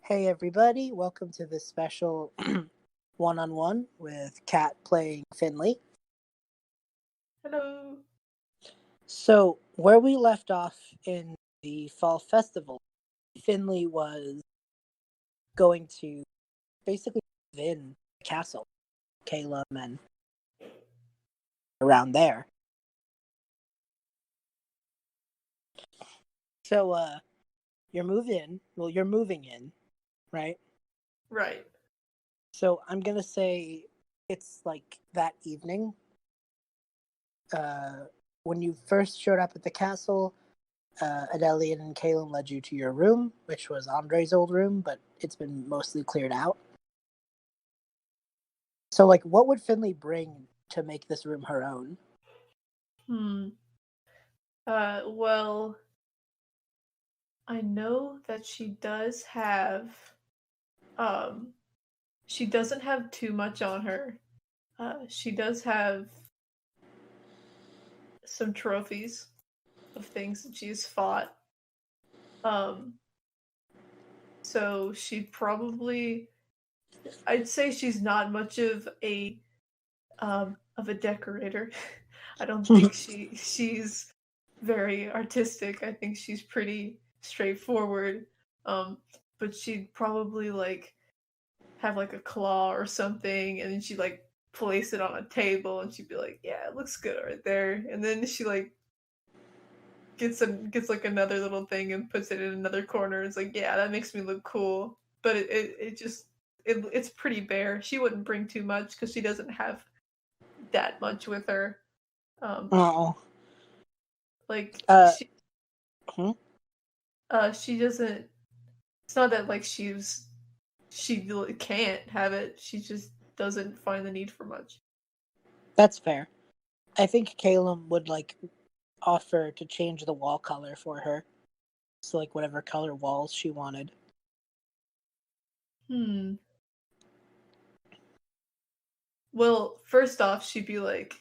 Hey everybody, welcome to this special one-on-one with Kat playing Finley. Hello. So, where we left off in the fall festival, Finley was going to basically live in the castle, Calem and around there. So, you're moving in, right? Right. So, I'm gonna say it's like that evening. When you first showed up at the castle, Enelion and Calem led you to your room, which was Andrei's old room, but it's been mostly cleared out. So, like, what would Finley bring to make this room her own? Well, I know that um, she doesn't have too much on her. She does have some trophies of things that she's fought. Um, so I'd say she's not much of a decorator. I don't think she's very artistic. I think she's pretty straightforward. Um, but she'd probably have like a claw or something, and then she'd like place it on a table, and she'd be like, "Yeah, it looks good right there." And then she like gets like another little thing and puts it in another corner. It's like, "Yeah, that makes me look cool." But it's pretty bare. She wouldn't bring too much because she doesn't have that much with her. Um, Oh. like Uh, hmm? she doesn't. It's not that like she can't have it. She just doesn't find the need for much. That's fair. I think Calem would, like, offer to change the wall color for her. So, like, whatever color walls she wanted. Hmm. Well, first off, she'd be like,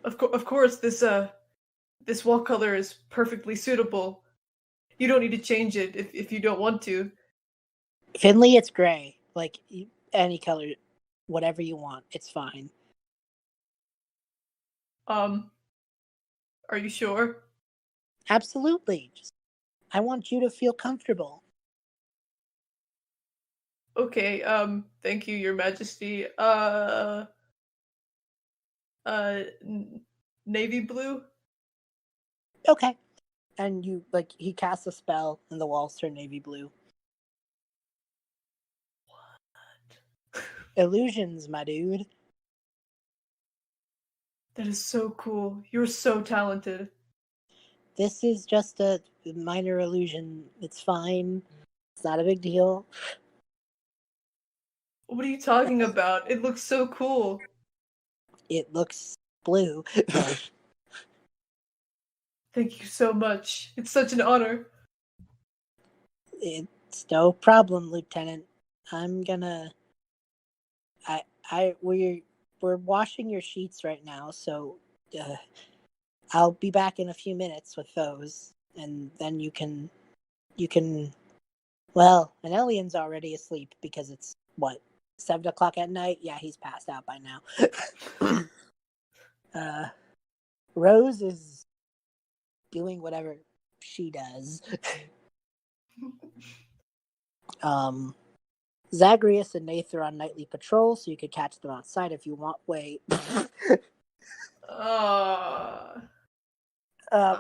of course, this wall color is perfectly suitable. You don't need to change it if you don't want to. Finley, it's gray. Like, any color, whatever you want, it's fine. Um, are you sure? Absolutely. I want you to feel comfortable. Okay. Thank you, Your Majesty. Navy blue. Okay. And you, like, he casts a spell and the walls turn navy blue. Illusions, my dude. That is so cool. You're so talented. This is just a minor illusion. It's fine. It's not a big deal. What are you talking about? It looks so cool. It looks blue. Thank you so much. It's such an honor. It's no problem, Lieutenant. I'm gonna. We're washing your sheets right now, so uh, I'll be back in a few minutes with those, and then you can. Well, Enelion's already asleep because it's what 7 o'clock at night. Yeah, he's passed out by now. uh, Rose is doing whatever she does. Zagreus and Nath are on nightly patrol, so you could catch them outside if you want. Wait. Uh,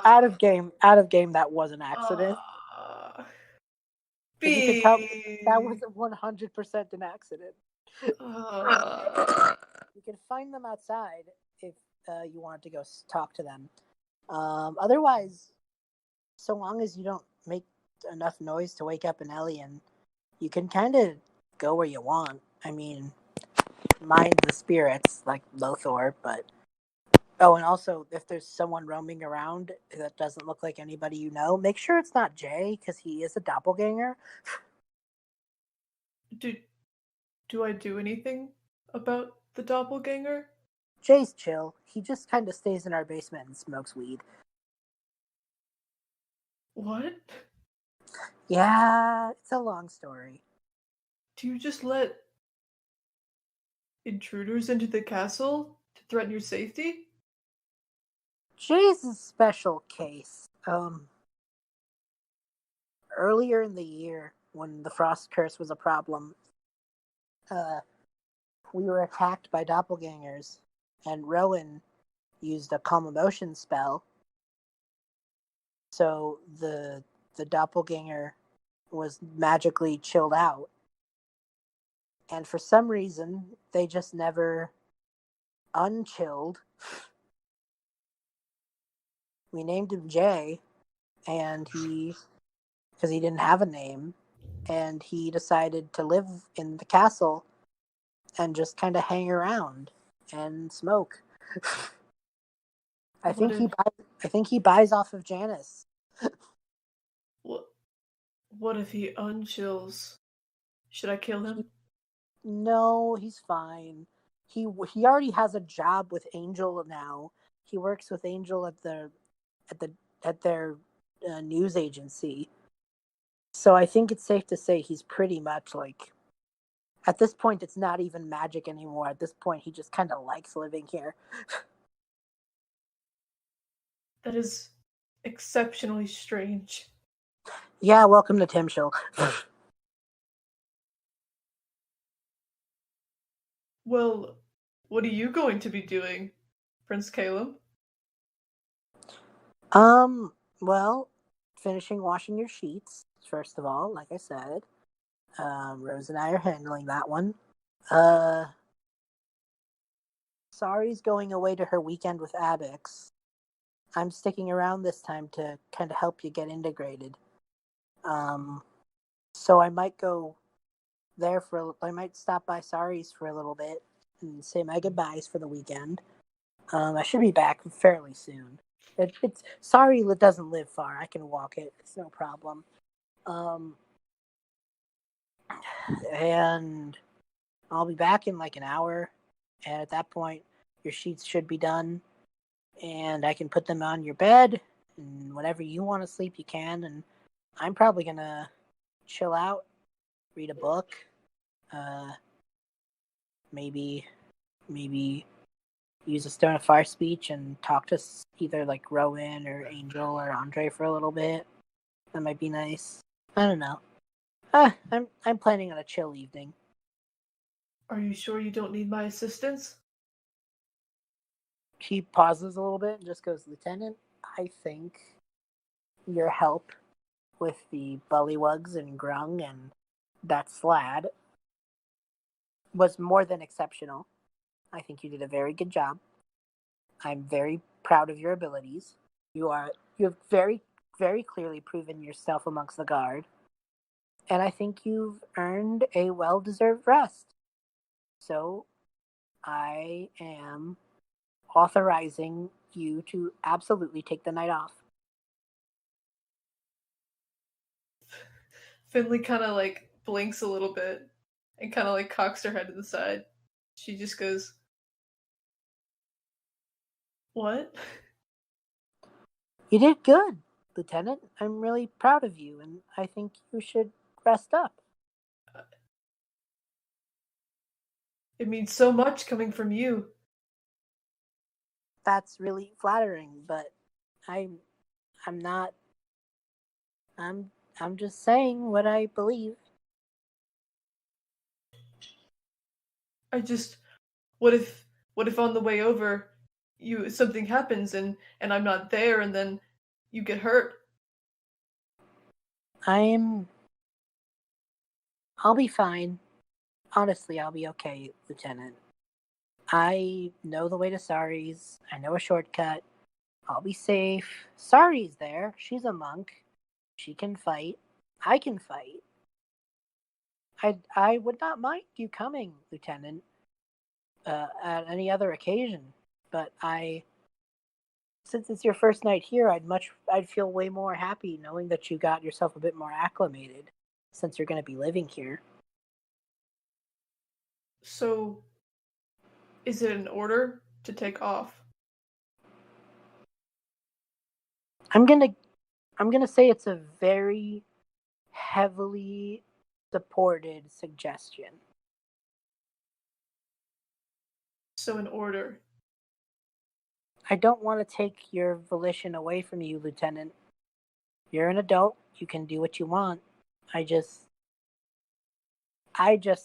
Out of game. Out of game. That was an accident. uh, But you could tell that was B. 100% an accident. Uh, You can find them outside if you wanted to go talk to them. Otherwise, so long as you don't make enough noise to wake up an alien, you can kind of go where you want. I mean, mind the spirits like Llothor, but oh, and also if there's someone roaming around that doesn't look like anybody you know, make sure it's not Jay because he is a doppelganger. do do I do anything about the doppelganger? Jay's chill. He just kind of stays in our basement and smokes weed. What? Yeah, it's a long story. Do you just let intruders into the castle to threaten your safety? Jay's a special case. Earlier in the year, when the frost curse was a problem, uh, we were attacked by doppelgangers, and Rowan used a calm emotion spell. So the doppelganger was magically chilled out, and for some reason they just never unchilled. We named him Jay, and because he didn't have a name, and he decided to live in the castle and just kind of hang around and smoke. What if I think he buys off of Janice. what what if he unchills? Should I kill him? No, he's fine. He already has a job with Angel now. He works with Angel at the at their news agency. So I think it's safe to say he's pretty much like at this point it's not even magic anymore. At this point he just kind of likes living here. That is exceptionally strange. Yeah, welcome to Timshil. Well, what are you going to be doing, Prince Calem? Well, finishing washing your sheets first of all, like I said. Rose and I are handling that one. Uh Sari's going away to her weekend with Abix. I'm sticking around this time to kind of help you get integrated. Um, so I might go there I might stop by Sari's for a little bit and say my goodbyes for the weekend. I should be back fairly soon. It's Sari doesn't live far. I can walk it. It's no problem. Um, and I'll be back in like an hour. And at that point, your sheets should be done. And I can put them on your bed. And whenever you want to sleep, you can. And I'm probably going to chill out, read a book. Uh, maybe use a Stone of Fire speech and talk to either like Rowan or Angel or Andrei for a little bit. That might be nice. I don't know. I'm planning on a chill evening. Are you sure you don't need my assistance? He pauses a little bit and just goes, Lieutenant, I think your help with the bullywugs and grung and that slad was more than exceptional. I think you did a very good job. I'm very proud of your abilities. You have very clearly proven yourself amongst the guard, and I think you've earned a well-deserved rest. So, I am authorizing you to absolutely take the night off. Finley kind of like blinks a little bit and kind of like cocks her head to the side. She just goes, "What?" You did good, Lieutenant. I'm really proud of you, and I think you should rest up. It means so much coming from you. That's really flattering, but I'm I'm not I'm I'm just saying what I believe. I just what if on the way over you something happens and I'm not there and then you get hurt? I'm I'll be fine. Honestly, I'll be okay, Lieutenant. I know the way to Sari's. I know a shortcut. I'll be safe. Sari's there. She's a monk. She can fight. I can fight. I would not mind you coming, Lieutenant, at any other occasion. But since it's your first night here, I'd feel way more happy knowing that you got yourself a bit more acclimated, since you're going to be living here. So, is it an order to take off? I'm gonna I'm gonna say it's a very heavily supported suggestion. So an order. I don't want to take your volition away from you, Lieutenant. You're an adult. You can do what you want. I just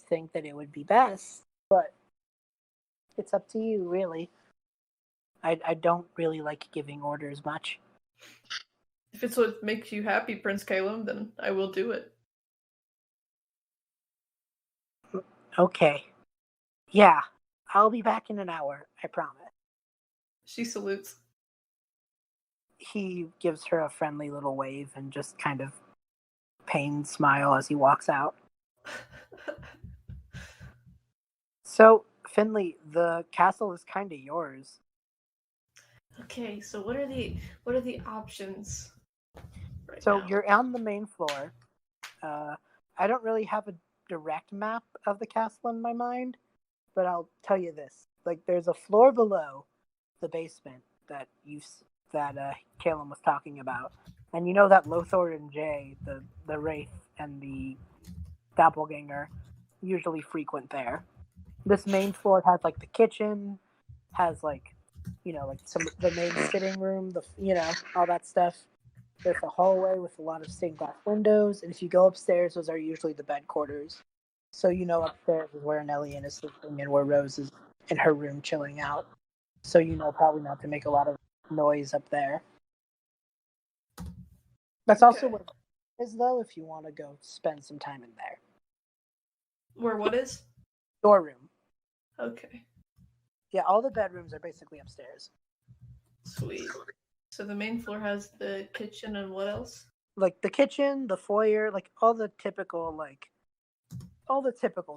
think that it would be best, but it's up to you, really. I don't really like giving orders much. If it's what makes you happy, Prince Calem, then I will do it. Okay. Yeah, I'll be back in an hour, I promise. She salutes. He gives her a friendly little wave and just kind of pained smile as he walks out. So, Finley, the castle is kind of yours. Okay, so what are the options right So now? you're on the main floor. I don't really have a direct map of the castle in my mind, but I'll tell you this: like, there's a floor below the basement that Calem was talking about, and you know that Llothor and Jay, the wraith and the doppelganger, usually frequent there. This main floor has like the kitchen, has like, like the main sitting room, all that stuff. There's a hallway with a lot of stained glass windows, and if you go upstairs, those are usually the bed quarters. So upstairs is where Enelion is sleeping and where Rose is in her room chilling out. So probably not to make a lot of noise up there. That's also Okay. what it is, though, if you want to go spend some time in there. Where what is? Your room. Okay. Yeah, all the bedrooms are basically upstairs. Sweet. So the main floor has the kitchen and what else? Like the kitchen, the foyer, like all the typical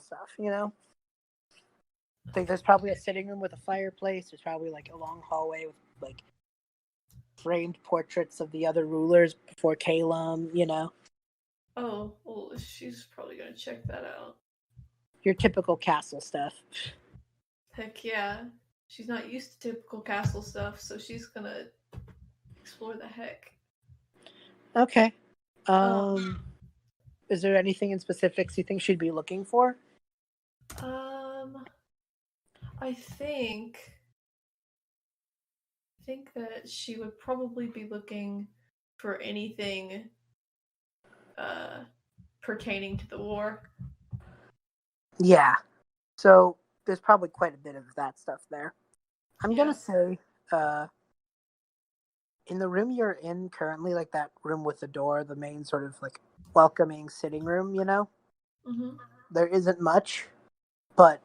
stuff. I think there's probably a sitting room with a fireplace. There's probably like a long hallway with like framed portraits of the other rulers before Calem. Oh, well, she's probably gonna check that out. Your typical castle stuff. Heck yeah. She's not used to typical castle stuff, so she's gonna explore the heck. Okay. Um, Is there anything in specifics you think she'd be looking for? um, I think that she would probably be looking for anything uh pertaining to the war. Yeah. So there's probably quite a bit of that stuff there. I'm gonna say, in the room you're in currently, like that room with the door, the main sort of like welcoming sitting room, Mm-hmm. there isn't much, but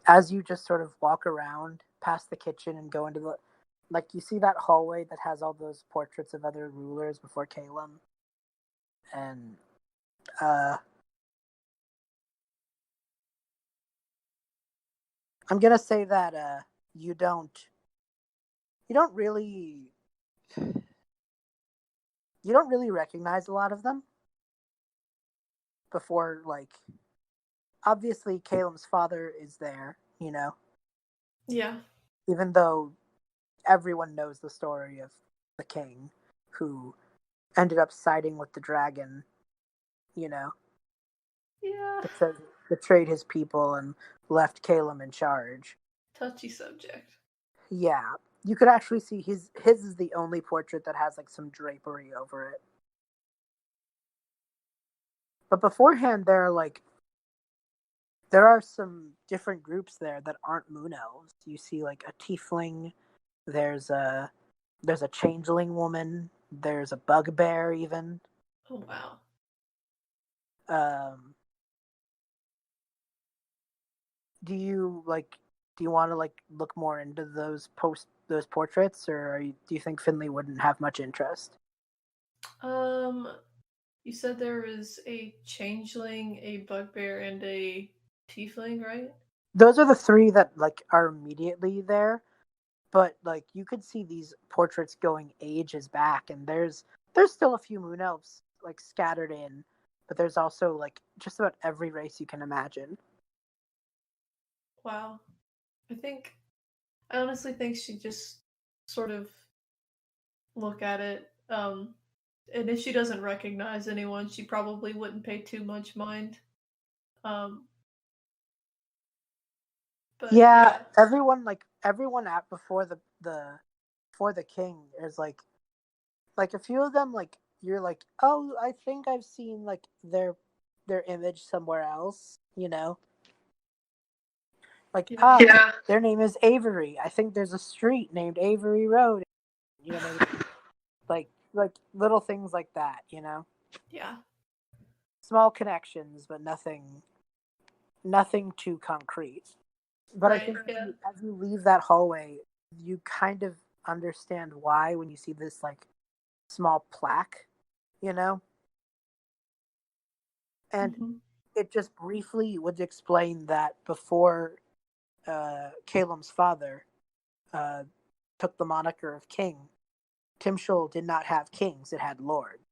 as you just sort of walk around past the kitchen and go into you see that hallway that has all those portraits of other rulers before Calem, and I'm gonna say that you don't really recognize a lot of them before, like, obviously Calem's father is there, Yeah. even though everyone knows the story of the king who ended up siding with the dragon, you know, Yeah. betrayed his people and left Calem in charge. Touchy subject. Yeah, you could actually see his is the only portrait that has like some drapery over it. But beforehand, there are some different groups there that aren't moon elves. You see like a tiefling. There's a changeling woman. There's a bugbear even. Oh wow. Um, do you want to like look more into those portraits, or do you think Finley wouldn't have much interest? Um, you said there was a changeling, a bugbear, and a tiefling, right? Those are the three that like are immediately there, but like you could see these portraits going ages back, and there's still a few moon elves like scattered in, but there's also like just about every race you can imagine. Wow. I honestly think she just sort of look at it. And if she doesn't recognize anyone, she probably wouldn't pay too much mind. But yeah, everyone at before the before the king is like a few of them, like you're like, oh, I think I've seen like their image somewhere else, you know. Like, yeah. their name is Avery. I think there's a street named Avery Road. You know, maybe like little things like that, you know. Yeah. Small connections, but nothing too concrete. But Right, I think yeah. as you leave that hallway, you kind of understand why when you see this like small plaque, you know. And it just briefly would explain that before Calem's father took the moniker of king, Timshul did not have kings; it had lords.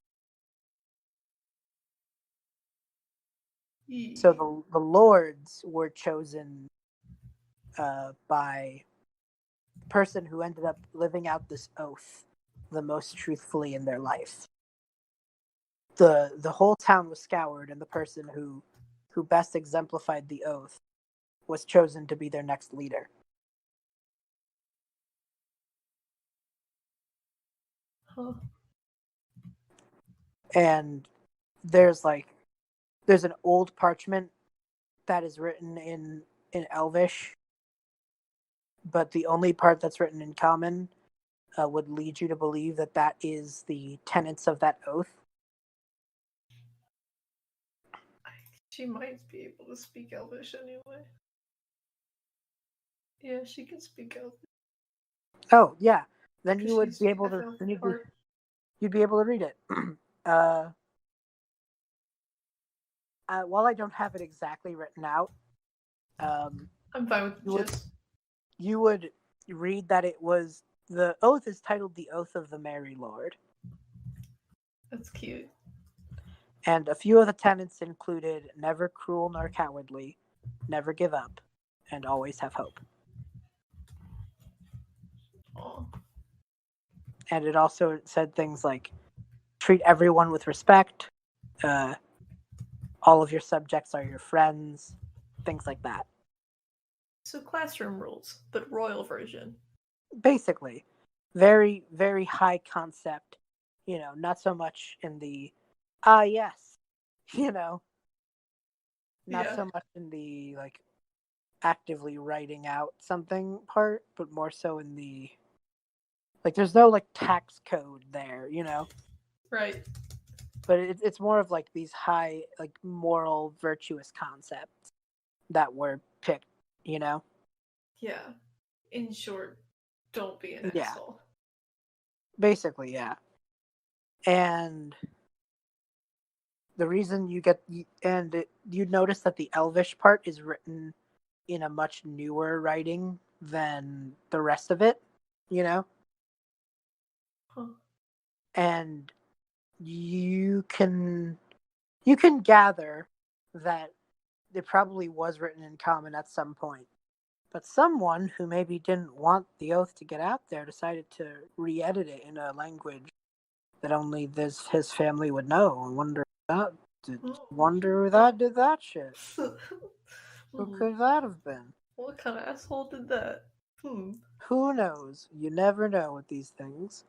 So the lords were chosen by the person who ended up living out this oath the most truthfully in their life. The whole town was scoured, and the person who best exemplified the oath was chosen to be their next leader. Huh. And there's an old parchment that is written in Elvish, but the only part that's written in Common would lead you to believe that that is the tenets of that oath. She might be able to speak Elvish anyway. Yeah, she can speak Elvish. Oh yeah, then you would be able to. Then you'd be able to read it. While I don't have it exactly written out, I'm fine with just. You would read that it was the oath is titled the Oath of the Merry Lord. That's cute. And a few of the tenets included never cruel nor cowardly, never give up, and always have hope. Aww. And it also said things like treat everyone with respect, all of your subjects are your friends, things like that. So classroom rules, but royal version. Basically, very, very high concept, you know, not so much in the, yes, you know, not so much in the, like, actively writing out something part, but more so in the, like, there's no, like, tax code there, you know? Right. But it's more of, like, these high, like, moral, virtuous concepts that were picked, you know? Yeah. In short, don't be an asshole. Basically, yeah. And the reason you get, you notice that the Elvish part is written in a much newer writing than the rest of it, you know? Huh. And you can gather that it probably was written in Common at some point. But someone who maybe didn't want the oath to get out there decided to re-edit it in a language that only his family would know. I wonder who that did that shit. Who could that have been? What kind of asshole did that? Who knows? You never know with these things.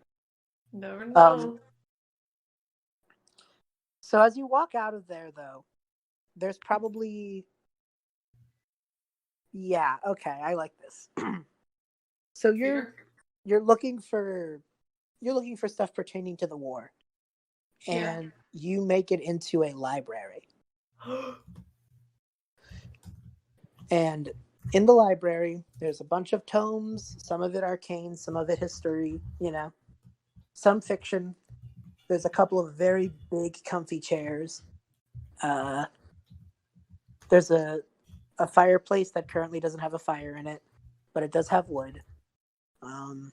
Never know. So as you walk out of there, though, there's probably... Yeah, okay, I like this. So you're looking for stuff pertaining to the war. And you make it into a library. And in the library, there's a bunch of tomes, some of it arcane, some of it history, you know, some fiction. There's a couple of very big, comfy chairs. There's a fireplace that currently doesn't have a fire in it, but it does have wood. And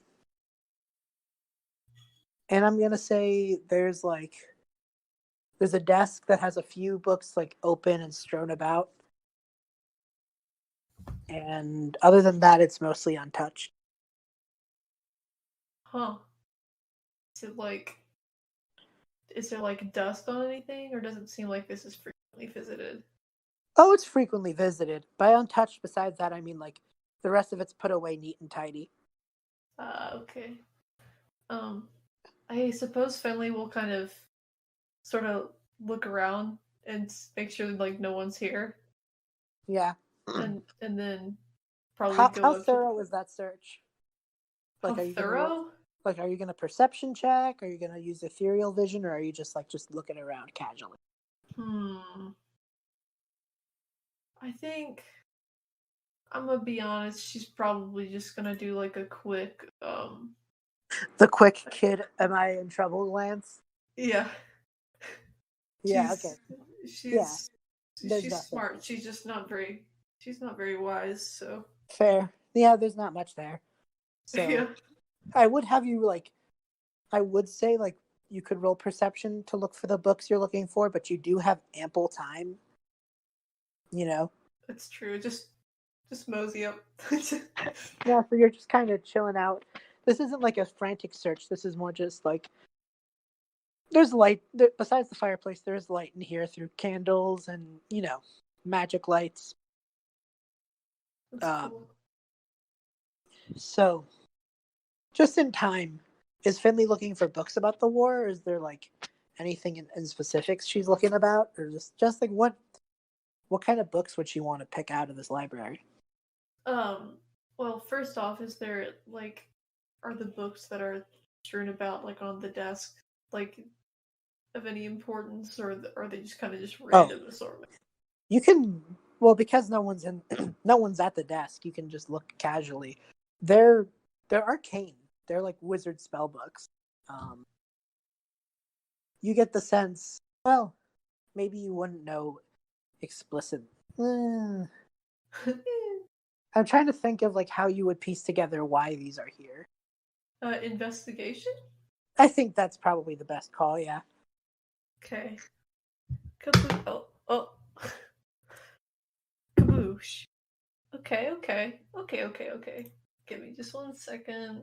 I'm going to say there's a desk that has a few books like open and strewn about. And other than that, it's mostly untouched. Huh. Is it like is there like dust on anything, or does it seem like this is frequently visited? Oh, it's frequently visited. By untouched, besides that, I mean like the rest of it's put away neat and tidy. Okay. I suppose Finley will kind of sort of look around and make sure like no one's here, Yeah. and then probably How go up to thorough was that search? how Like, are you gonna roll? thorough? Like, are you gonna perception check? Are you gonna use ethereal vision, or are you just looking around casually? I think I'm gonna be honest. She's probably just gonna do like a quick The quick kid, am I in trouble, Lance? yeah. Yeah. Okay. Yeah. There's She's nothing. smart. She's not very wise. So Fair. Yeah. There's not much there. So yeah. I would have you I would say you could roll perception to look for the books you're looking for, but you do have ample time. You know. That's true. Just mosey up. Yeah. So you're just kind of chilling out. This isn't like a frantic search. This is more just there's light besides the fireplace. There's light in here through candles and magic lights. That's cool. So just in time, is Finley looking for books about the war, or is there anything in specifics she's looking about, or just what kind of books would she want to pick out of this library? Well, first off, is there are the books that are strewn about on the desk of any importance, or are they just kind of just random assortment? You can, well, because no one's no one's at the desk. You can just look casually. They're arcane. They're like wizard spell books. You get the sense. Well, maybe you wouldn't know explicit. I'm trying to think of how you would piece together why these are here. Investigation? I think that's probably the best call, yeah. Okay. Oh. Kaboosh. Okay. Give me just 1 second.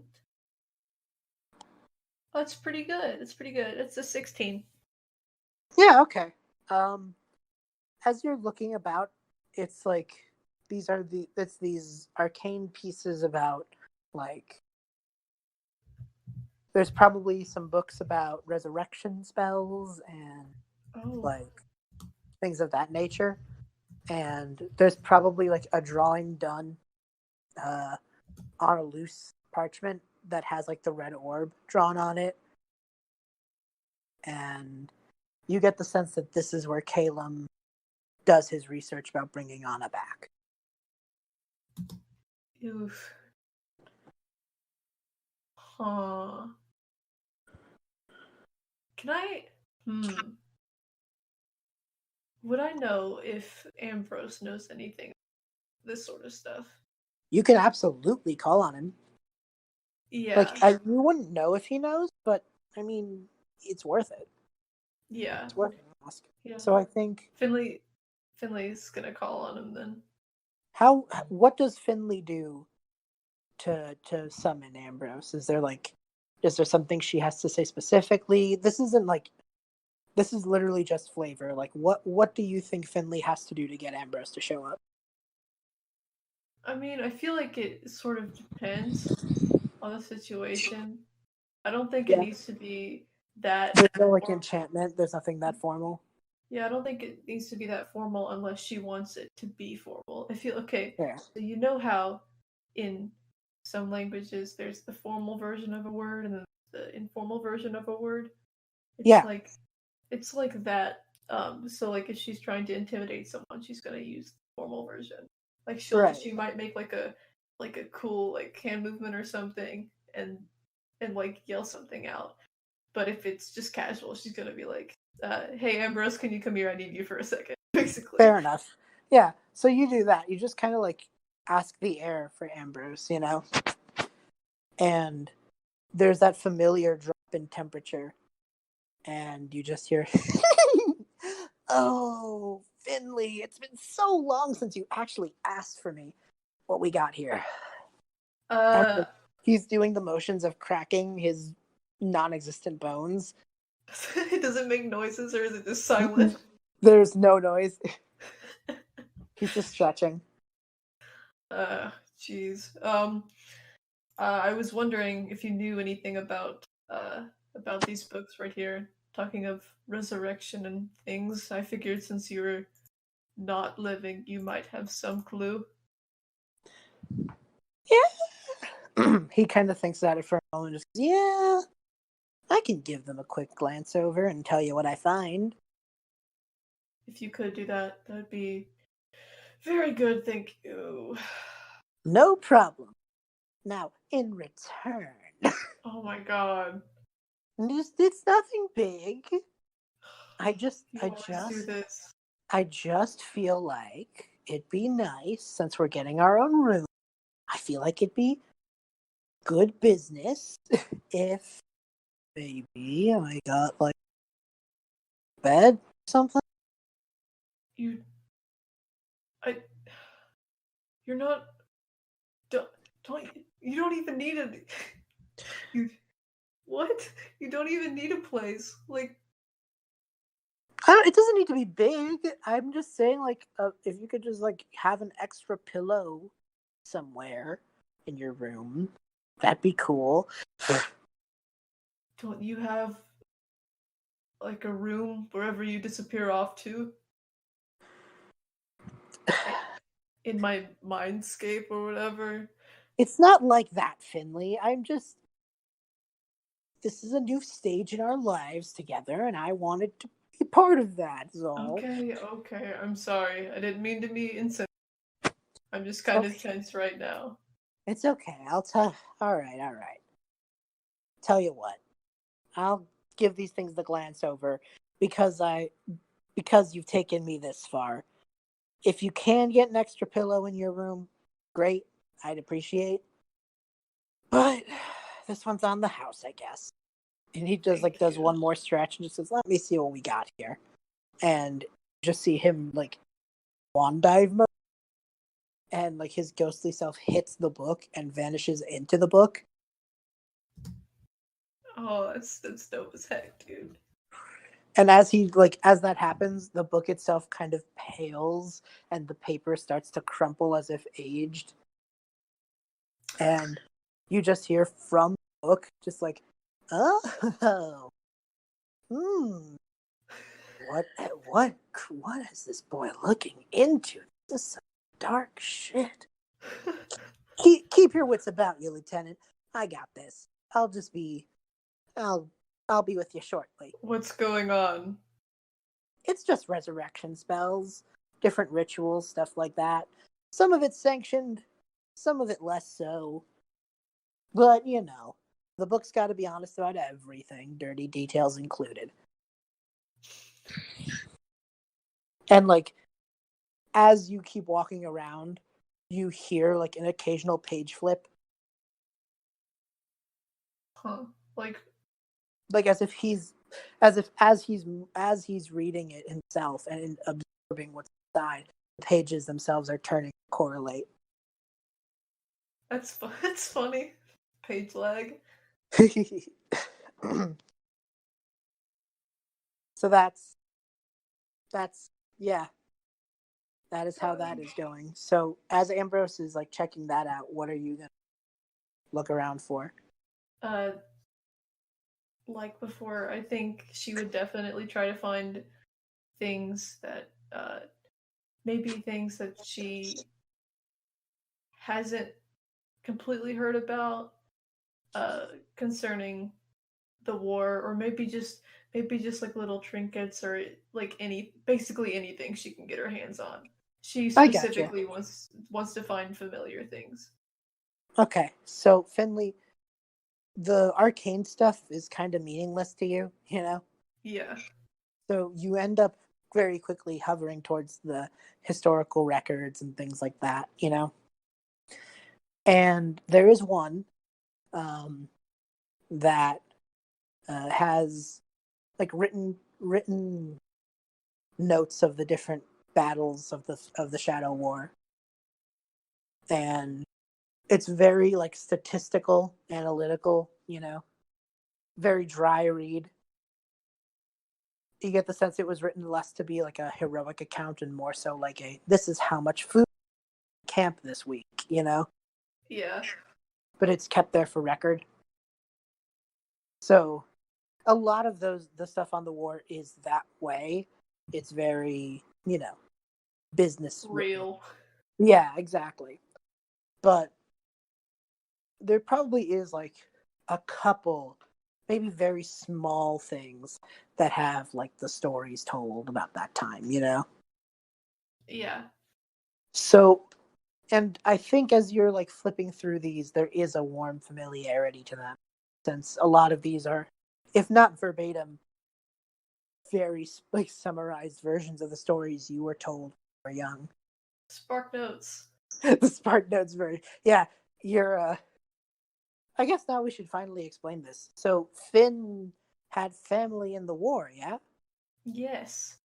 Oh, it's pretty good. It's a 16. Yeah, okay. As you're looking about, it's it's these arcane pieces about there's probably some books about resurrection spells and things of that nature. And there's probably a drawing done on a loose parchment that has the red orb drawn on it. And you get the sense that this is where Calem does his research about bringing Anna back. Oof. Huh. Can I? Would I know if Ambrose knows anything this sort of stuff? You can absolutely call on him. Yeah. You wouldn't know if he knows, but I mean, it's worth it. Yeah. It's worth it. Ask. Yeah. So I think Finley's gonna call on him then. What does Finley do to summon Ambrose? Is there something she has to say specifically? This isn't this is literally just flavor. What do you think Finley has to do to get Ambrose to show up? I mean, I feel like it sort of depends on the situation. I don't think it needs to be that. There's no enchantment. There's nothing that formal. Yeah, I don't think it needs to be that formal unless she wants it to be formal. I feel okay. Yeah. So you know how in some languages there's the formal version of a word and then the informal version of a word. It's like that. So if she's trying to intimidate someone, she's gonna use the formal version. She might make a cool hand movement or something and yell something out. But if it's just casual, she's gonna be hey Ambrose, can you come here? I need you for a second. Basically. Fair enough. Yeah. So you do that. You just kind of ask the air for Ambrose, and there's that familiar drop in temperature, and you just hear, "Oh, Finley, it's been so long since you actually asked for me. What we got here?" He's doing the motions of cracking his non-existent bones, Does it make noises or is it just silent? There's no noise. He's just stretching. Jeez. I was wondering if you knew anything about these books right here, talking of resurrection and things. I figured since you were not living, you might have some clue. Yeah. He kind of thinks about it for a moment and just goes, yeah, I can give them a quick glance over and tell you what I find. If you could do that, that'd be very good, thank you. No problem. Now, in return, Oh my god. it's nothing big. I You always do this. just feel like it'd be nice since we're getting our own room. I feel like it'd be good business if maybe I got like bed or something. You I you're not don't don't you don't even need a you what? You don't even need a place. Like It doesn't need to be big. I'm just saying, like, if you could just like have an extra pillow somewhere in your room, that'd be cool. don't you have like a room wherever you disappear off to? Like in my mindscape or whatever. It's not like that, Finley. This is a new stage in our lives together, and I wanted to be part of that. So Okay, I'm sorry. I didn't mean to be insensitive. I'm just kind of okay, tense right now. it's okay. I'll tell. All right. Tell you what, I'll give these things the glance over because because you've taken me this far. If you can get an extra pillow in your room, great. I'd appreciate. But this one's on the house, I guess. And he Thank does you. one more stretch and just says, "Let me see what we got here." And just see him like wand dive mode, and like his ghostly self hits the book and vanishes into the book. Oh, that's dope as heck, dude. And as that happens, the book itself kind of pales and the paper starts to crumple as if aged. And you just hear from the book just like, "Oh, hmm, what is this boy looking into? This is some dark shit." Keep your wits about you, Lieutenant. I got this. I'll I'll be with you shortly. What's going on? It's just resurrection spells, different rituals, stuff like that. Some of it's sanctioned, some of it less so. But the book's got to be honest about everything, dirty details included. And like as you keep walking around, you hear like an occasional page flip, Huh? Like, like as he's reading it himself and absorbing what's inside. The pages themselves are turning to correlate. that's funny. Page lag. So that's yeah, that is how that Um, is going. So as Ambrose is like checking that out, what are you gonna look around for? uh, like before, I think she would definitely try to find things that, maybe things that she hasn't completely heard about, concerning the war, or maybe just like little trinkets or like basically anything she can get her hands on. She I gotcha. specifically wants to find familiar things. Okay, so Finley, the arcane stuff is kind of meaningless to you. Yeah. So you end up very quickly hovering towards the historical records and things like that. And there is one um, that has like written notes of the different battles of the Shadow War, and it's very like statistical, analytical. Very dry read. you get the sense it was written less to be like a heroic account and more so like this is how much food camp this week, you know? Yeah. But it's kept there for record. So a lot of the stuff on the war is that way. It's very, business Real. Yeah, exactly. But there probably is like a couple, maybe very small things that have like the stories told about that time, Yeah. So, and I think as you're like flipping through these, there is a warm familiarity to them, since a lot of these are, if not verbatim, very like summarized versions of the stories you were told when you were young. Spark Notes. The Spark Notes version. Yeah, you're. I guess now we should finally explain this. So Finn had family in the war, yeah? Yes.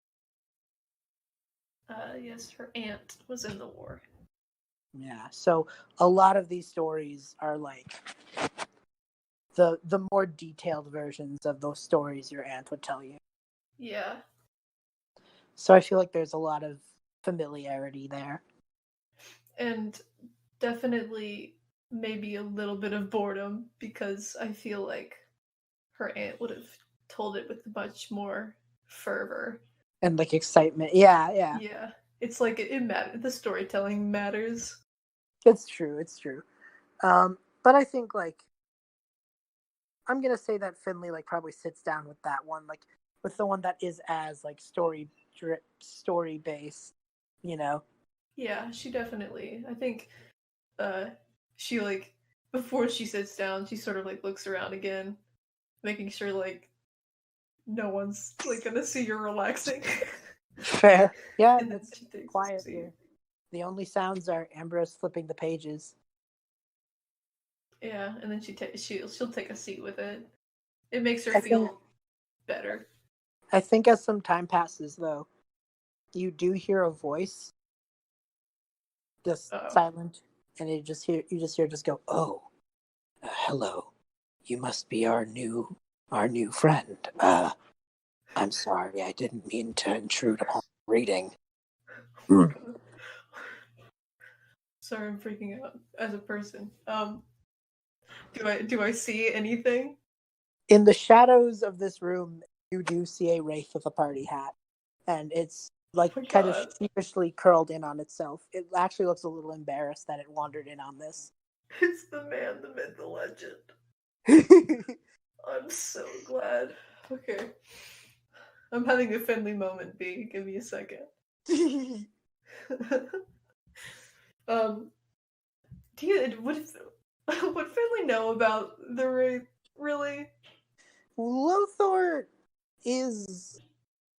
Yes, her aunt was in the war. Yeah. So a lot of these stories are like the more detailed versions of those stories your aunt would tell you. Yeah. So I feel like there's a lot of familiarity there. And definitely maybe a little bit of boredom, because I feel like her aunt would have told it with much more fervor. And like excitement. Yeah, yeah. Yeah. It's like it matters. The storytelling matters. It's true, it's true. But I think like I'm gonna say that Finley like probably sits down with that one, like with the one that is as like story based, you know. Yeah, she definitely. I think she like before she sits down, she sort of like looks around again, making sure like no one's like gonna see you're relaxing. Fair. Yeah, And then it's she takes a quiet seat. here. The only sounds are Ambrose flipping the pages. Yeah, and then she'll take a seat with it. It makes her I think feel better. I think as some time passes though, you do hear a voice just Oh. silent, and you just go, "Oh, hello. You must be our new friend. I'm sorry, I didn't mean to intrude upon reading." Oh God. Sorry, I'm freaking out as a person. Do I see anything? In the shadows of this room, you do see a wraith with a party hat, and it's like Oh my kind of God. sheepishly curled in on itself. It actually looks a little embarrassed that it wandered in on this. It's the man, the myth, the legend. I'm so glad. Okay. I'm having a Finley moment, B. Give me a second. um, would Finley know about the Wraith, really? Lothor is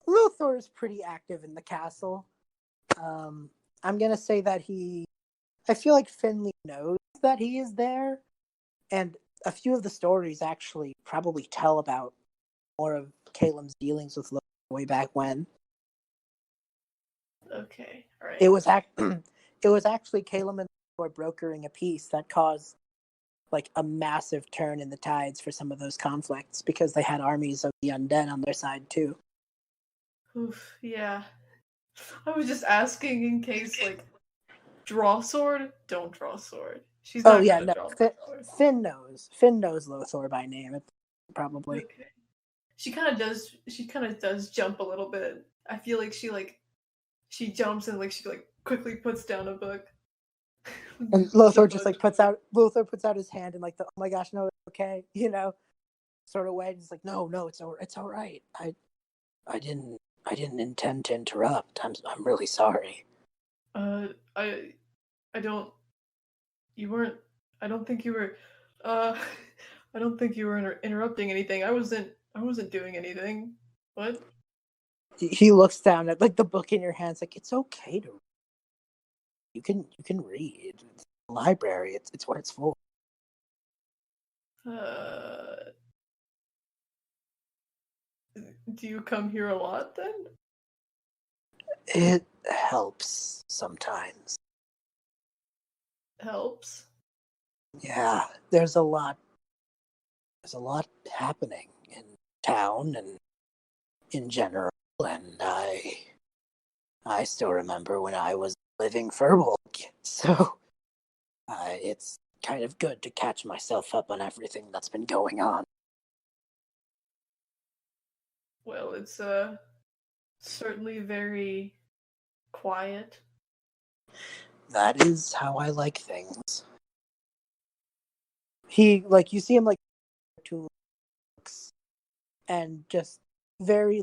Lothor is pretty active in the castle. I'm gonna say that I feel like Finley knows that he is there, and a few of the stories actually probably tell about more of Calem's dealings with Lothor way back when. Okay, alright. It was it was actually Calem and Lothor brokering a peace that caused like a massive turn in the tides for some of those conflicts because they had armies of the undead on their side too. Oof, yeah. I was just asking in case, like, draw sword? Don't draw sword. She's Oh not yeah, gonna no, draw sword. Finn knows Lothor by name, probably. Okay. She kind of does jump a little bit. I feel like she jumps and like she like quickly puts down a book. And The Lothor just book. like puts out his hand in like the, oh my gosh, no, it's okay, sort of way. He's like, no, it's all right. I didn't intend to interrupt. I'm really sorry. Uh, I don't. You weren't. I don't think you were. Uh, I don't think you were interrupting anything. I wasn't doing anything. What? He looks down at like the book in your hands, like it's okay to. You can read. It's a library. It's what it's for. Uh, do you come here a lot then? It helps sometimes. Helps. Yeah, there's a lot. There's a lot happening in town and in general. and I still remember when I was living Furbolg, so it's kind of good to catch myself up on everything that's been going on. Well, it's certainly very quiet. That is how I like things. You see him, two looks, and just very,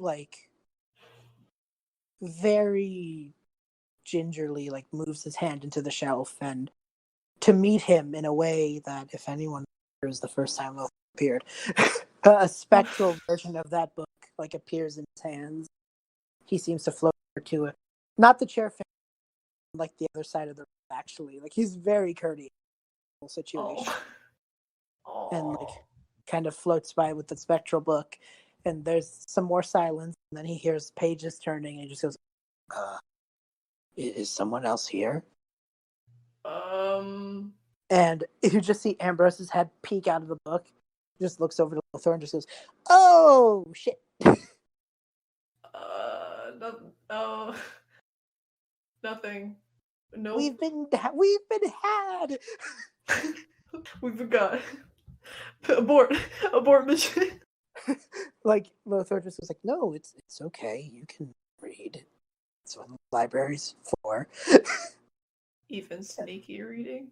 very gingerly, moves his hand into the shelf, and to meet him in a way that, if anyone remembers the first time Llothor appeared, a spectral version of that book, appears in his hands. He seems to float to it. Not the chair, the other side of the room, actually. He's very courteous in the situation. Oh. And, kind of floats by with the spectral book, and there's some more silence, and then he hears pages turning, and he just goes, is someone else here? And you just see Ambrose's head peek out of the book, just looks over to Llothor and just goes, "Oh, shit." No, nothing. Nope. We've been had. We forgot. Abort mission. Llothor just was like, "No, it's okay. You can read. It's what the library's for." Even sneaky reading.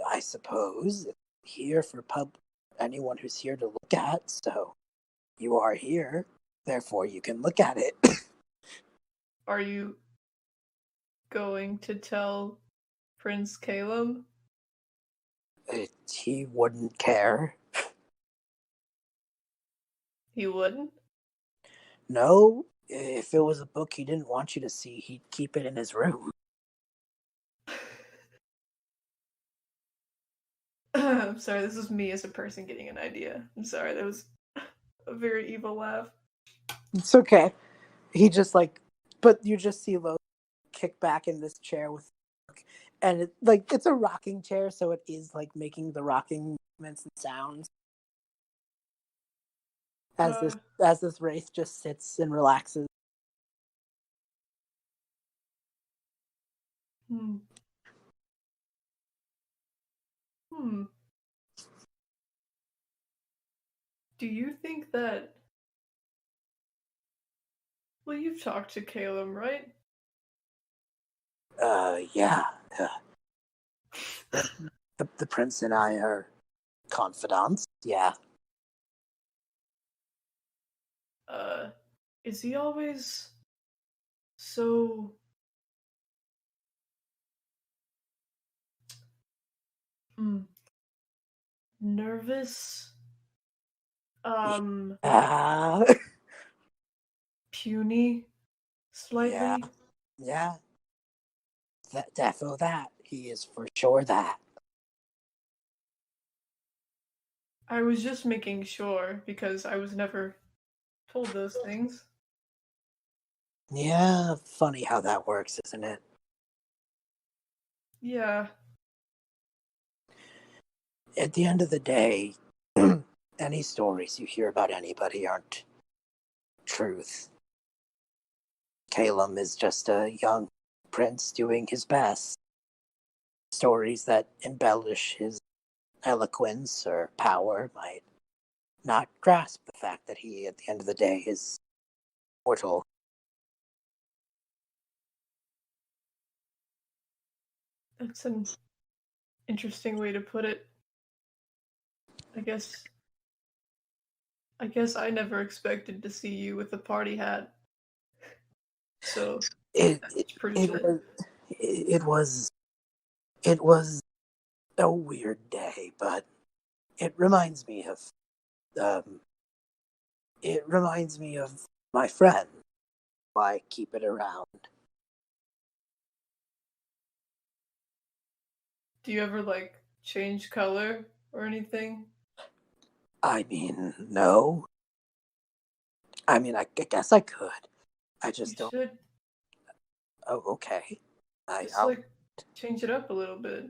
I suppose here for anyone who's here to look at. So you are here, therefore you can look at it. Are you going to tell Prince Calem? He wouldn't care. He wouldn't? No, if it was a book he didn't want you to see, he'd keep it in his room. I'm sorry, this is me as a person getting an idea. I'm sorry, that was a very evil laugh. It's okay. He just but you just see Lo kick back in this chair with, and it's a rocking chair, so it is making the rocking movements and sounds as this wraith just sits and relaxes. Hmm. Do you think that... Well, you've talked to Calem, right? Yeah. The prince and I are confidants, yeah. Is he always so... nervous? Puny? Slightly? Yeah. Defo that. He is for sure that. I was just making sure, because I was never told those things. Yeah, funny how that works, isn't it? Yeah. At the end of the day, any stories you hear about anybody aren't truth. Calem is just a young prince doing his best. Stories that embellish his eloquence or power might not grasp the fact that he, at the end of the day, is mortal. That's an interesting way to put it. I guess I never expected to see you with a party hat. So that's pretty good. It was a weird day, but it reminds me of my friend. Why keep it around? Do you ever change color or anything? I mean, no. I mean, I guess I could. I just don't. Should. Oh, okay. Just change it up a little bit.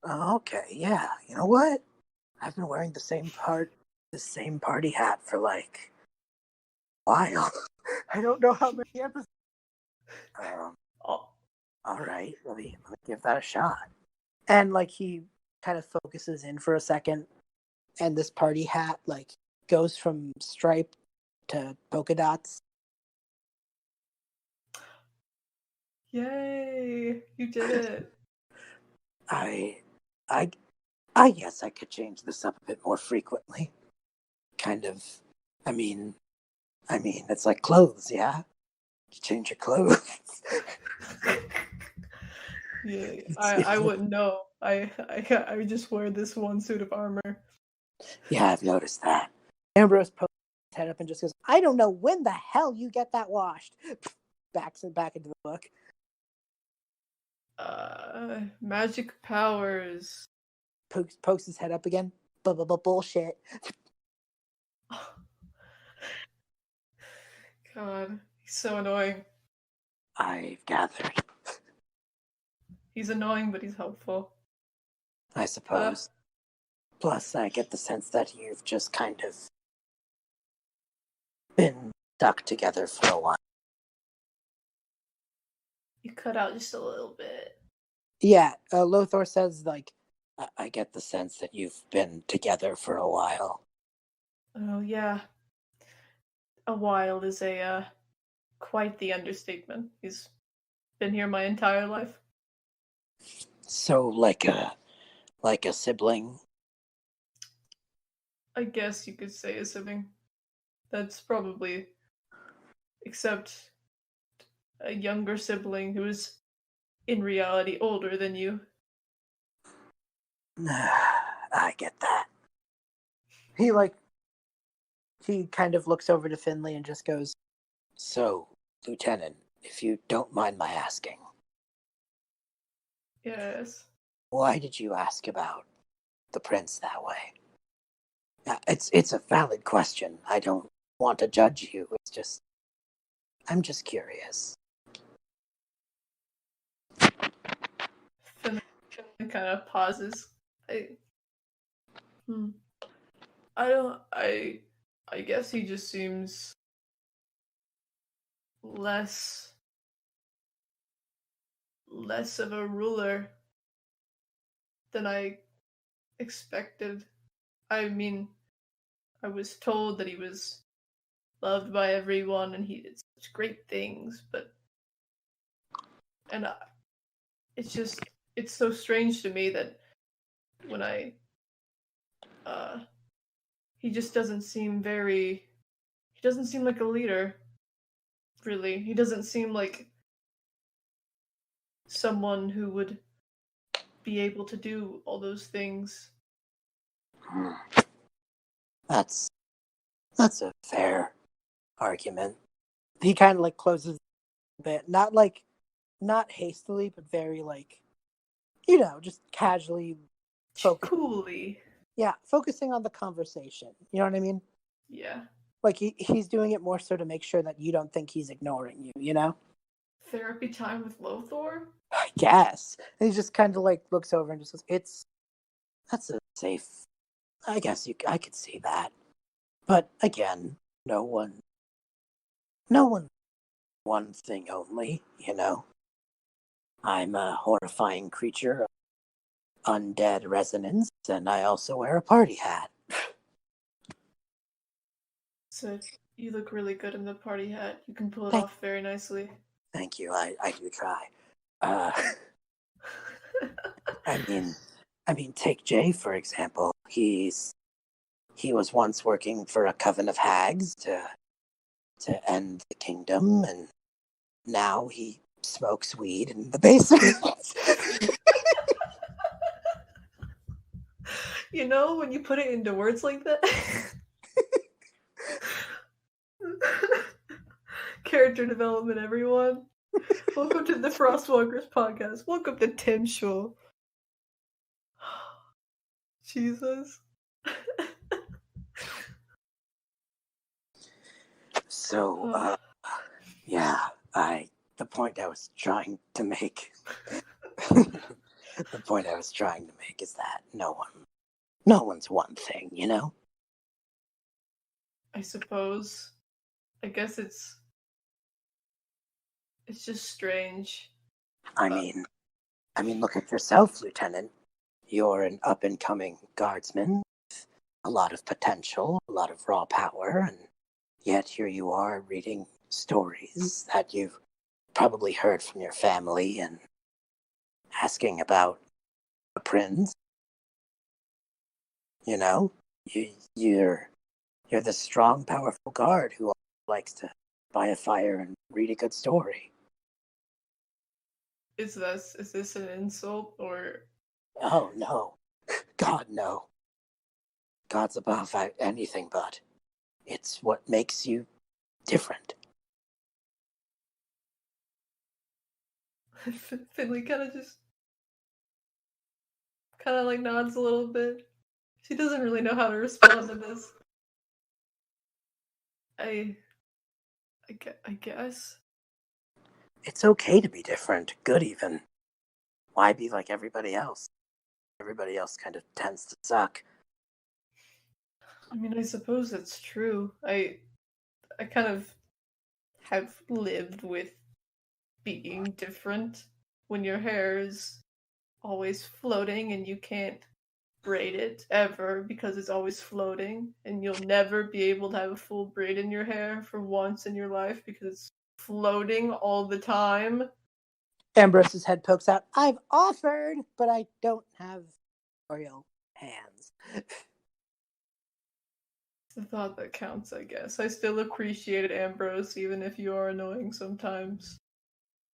Okay, yeah. You know what? I've been wearing the same party hat for a while. I don't know how many episodes. Oh, All right, let me give that a shot. And like he kind of focuses in for a second, and this party hat like goes from stripe to polka dots. yay! You did it. I, I guess I could change this up a bit more frequently. Kind of. I mean, it's like clothes, yeah. You change your clothes. Yeah, I wouldn't know. I just wear this one suit of armor. Yeah, I've noticed that. Ambrose pokes his head up and just goes, "I don't know when the hell you get that washed." Backs it back into the book. Magic powers. Pokes his head up again. Bullshit. God, he's so annoying. I've gathered. He's annoying, but he's helpful. I suppose. Plus, I get the sense that you've just kind of been stuck together for a while. You cut out just a little bit. Yeah, Llothor says, like, I get the sense that you've been together for a while. Oh yeah, a while is quite the understatement. He's been here my entire life. So, like a sibling. I guess you could say a sibling. That's probably, except a younger sibling who is in reality older than you. I get that. He kind of looks over to Finley and just goes, "So, Lieutenant, if you don't mind my asking, Yes. why did you ask about the prince that way? It's a valid question. I don't want to judge you. I'm just curious." Finley kind of pauses. Hmm. I don't. I guess he just seems less of a ruler than I expected. I mean, I was told that he was loved by everyone and he did such great things, but it's just it's so strange to me that when he just doesn't seem he doesn't seem like a leader, really. He doesn't seem like someone who would be able to do all those things. That's a fair argument. He kind of like closes a bit, not hastily, but very like, just casually Coolly. Yeah, focusing on the conversation. You know what I mean? Yeah. Like he's doing it more so to make sure that you don't think he's ignoring you, you know? Therapy time with Llothor? I guess. And he just kind of like looks over and just goes, that's a safe, I could see that. But again, no one, one thing only, you know? I'm a horrifying creature of undead resonance, and I also wear a party hat. So you look really good in the party hat. You can pull it off very nicely. Thank you. I do try. I mean, take Jay for example. He was once working for a coven of hags to end the kingdom, and now he smokes weed in the basement. You know, when you put it into words like that. Character development, everyone. Welcome to the Frostwalkers podcast. Welcome to Tim Show. Jesus. So, yeah, the point I was trying to make is that no one's one thing, you know? I suppose. I guess it's It's just strange. I mean, look at yourself, Lieutenant. You're an up-and-coming guardsman with a lot of potential, a lot of raw power, and yet here you are reading stories that you've probably heard from your family and asking about a prince. You know, you're the strong, powerful guard who likes to by a fire and read a good story. Is this an insult or? Oh no, God no. God's above anything but. It's what makes you different. Finley kind of like nods a little bit. She doesn't really know how to respond to this. I guess. It's okay to be different, good even. Why be like everybody else? Everybody else kind of tends to suck. I mean, I suppose that's true. I kind of have lived with being different when your hair is always floating and you can't braid it ever because it's always floating, and you'll never be able to have a full braid in your hair for once in your life because it's floating all the time. Ambrose's head pokes out. I've offered, but I don't have royal hands. It's the thought that counts, I guess. I still appreciate Ambrose, even if you are annoying sometimes.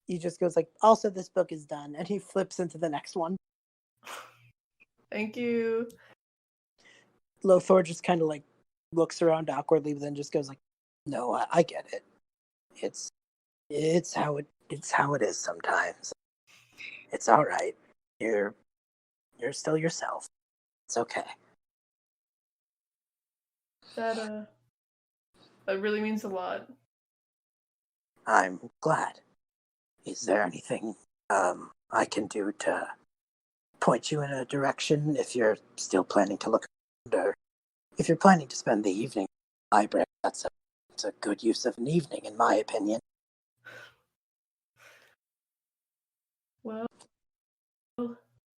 He just goes like, also this book is done, and he flips into the next one. Thank you. Llothor just kind of like looks around awkwardly, but then just goes like, no, I get it. It's how it is sometimes. It's all right. You're still yourself. It's okay. That really means a lot. I'm glad. Is there anything I can do to point you in a direction if you're still planning to look around, or if you're planning to spend the evening in the library? That's a good use of an evening, in my opinion. Well,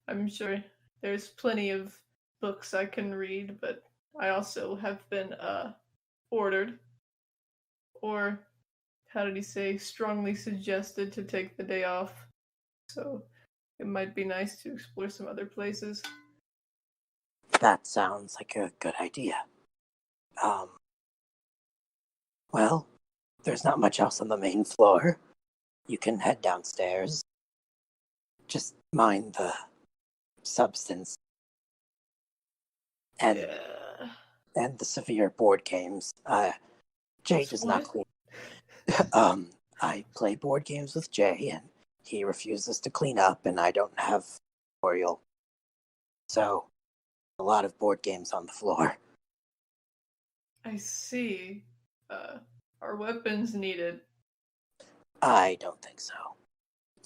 I'm sure there's plenty of books I can read, but I also have been ordered, or how did he say, strongly suggested to take the day off. So it might be nice to explore some other places. That sounds like a good idea. Well, there's not much else on the main floor. You can head downstairs. Just mind the substance and the severe board games. Jay does not clean. I play board games with Jay, and he refuses to clean up, and I don't have tutorial. So, a lot of board games on the floor. I see. Are weapons needed? I don't think so.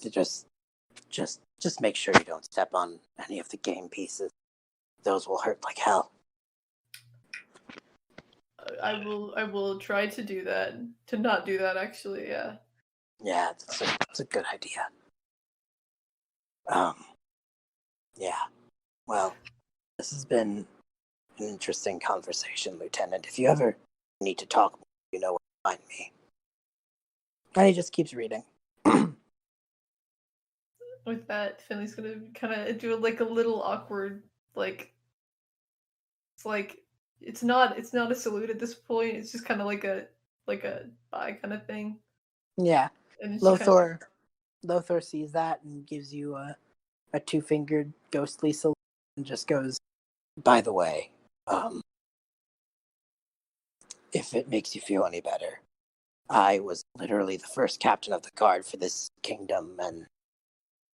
Just make sure you don't step on any of the game pieces. Those will hurt like hell. I will try to do that. To not do that, actually, yeah. Yeah, that's a good idea. Yeah. Well, this has been an interesting conversation, Lieutenant. If you ever need to talk, you know where to find me. And he just keeps reading. With that, Finley's gonna kind of do like a little awkward, like it's not a salute at this point. It's just kind of like a bye kind of thing. Yeah. And Llothor sees that and gives you a 2-fingered ghostly salute and just goes, by the way, if it makes you feel any better, I was literally the first captain of the guard for this kingdom, and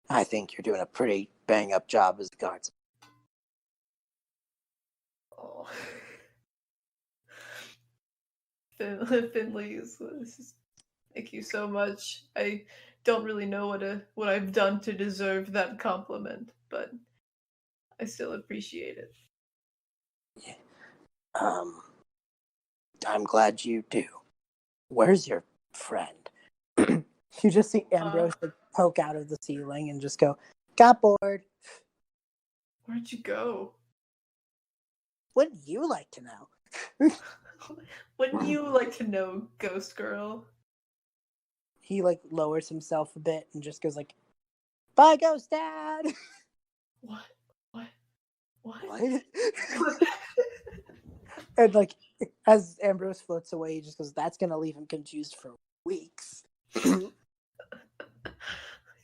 I think you're doing a pretty bang-up job as a guardsman. Oh. Finley, thank you so much. I don't really know what I've done to deserve that compliment, but I still appreciate it. Yeah. I'm glad you do. Where's your friend? You just see Ambrose poke out of the ceiling and just go, got bored. Where'd you go? Wouldn't you like to know? Wouldn't you like to know, Ghost Girl? He lowers himself a bit and just goes bye, Ghost Dad. What? What? And as Ambrose floats away, he just goes, that's gonna leave him confused for weeks. You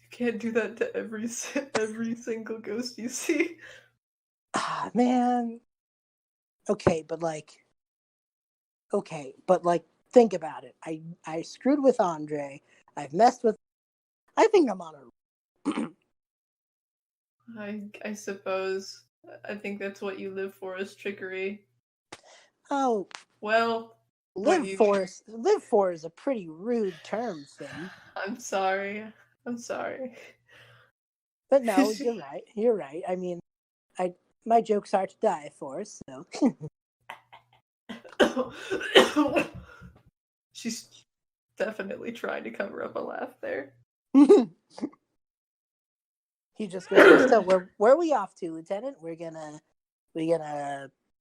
can't do that to every single ghost you see. Ah, man. Okay, but think about it. I screwed with Andrei. I've messed with. I think I'm on a. I suppose. I think that's what you live for, is trickery. Oh, well, live for is a pretty rude term, Finn. I'm sorry. But no, you're right. I mean, my jokes are to die for, so. She's definitely trying to cover up a laugh there. He just goes, so where are we off to, Lieutenant? We're gonna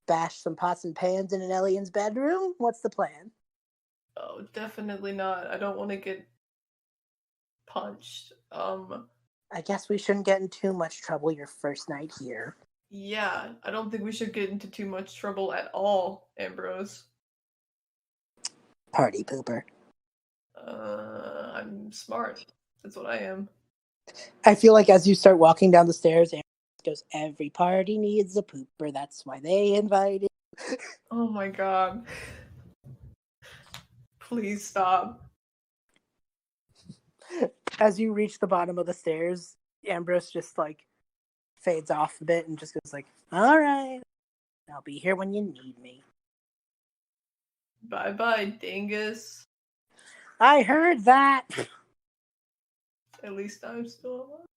bash some pots and pans in Enelion's bedroom? What's the plan? Oh, definitely not. I don't want to get punched. I guess we shouldn't get in too much trouble your first night here. Yeah, I don't think we should get into too much trouble at all, Ambrose. Party pooper. I'm smart. That's what I am. I feel like as you start walking down the stairs, Ambrose goes, every party needs a pooper. That's why they invited. Oh my god. Please stop. As you reach the bottom of the stairs, Ambrose just fades off a bit and just goes all right, I'll be here when you need me. Bye-bye, dingus. I heard that. At least I'm still alive.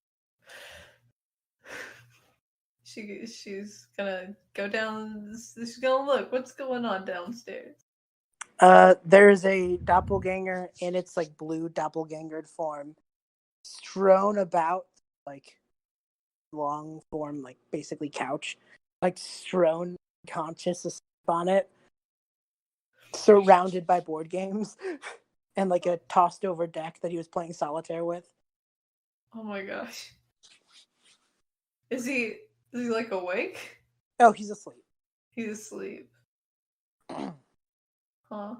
She's gonna go down. She's gonna look. What's going on downstairs? There's a doppelganger in its blue doppelgangered form, strewn about long form, basically couch, strewn conscious on it, surrounded by board games, and a tossed over deck that he was playing solitaire with. Oh my gosh. Is he awake? Oh, he's asleep. He's asleep. Huh.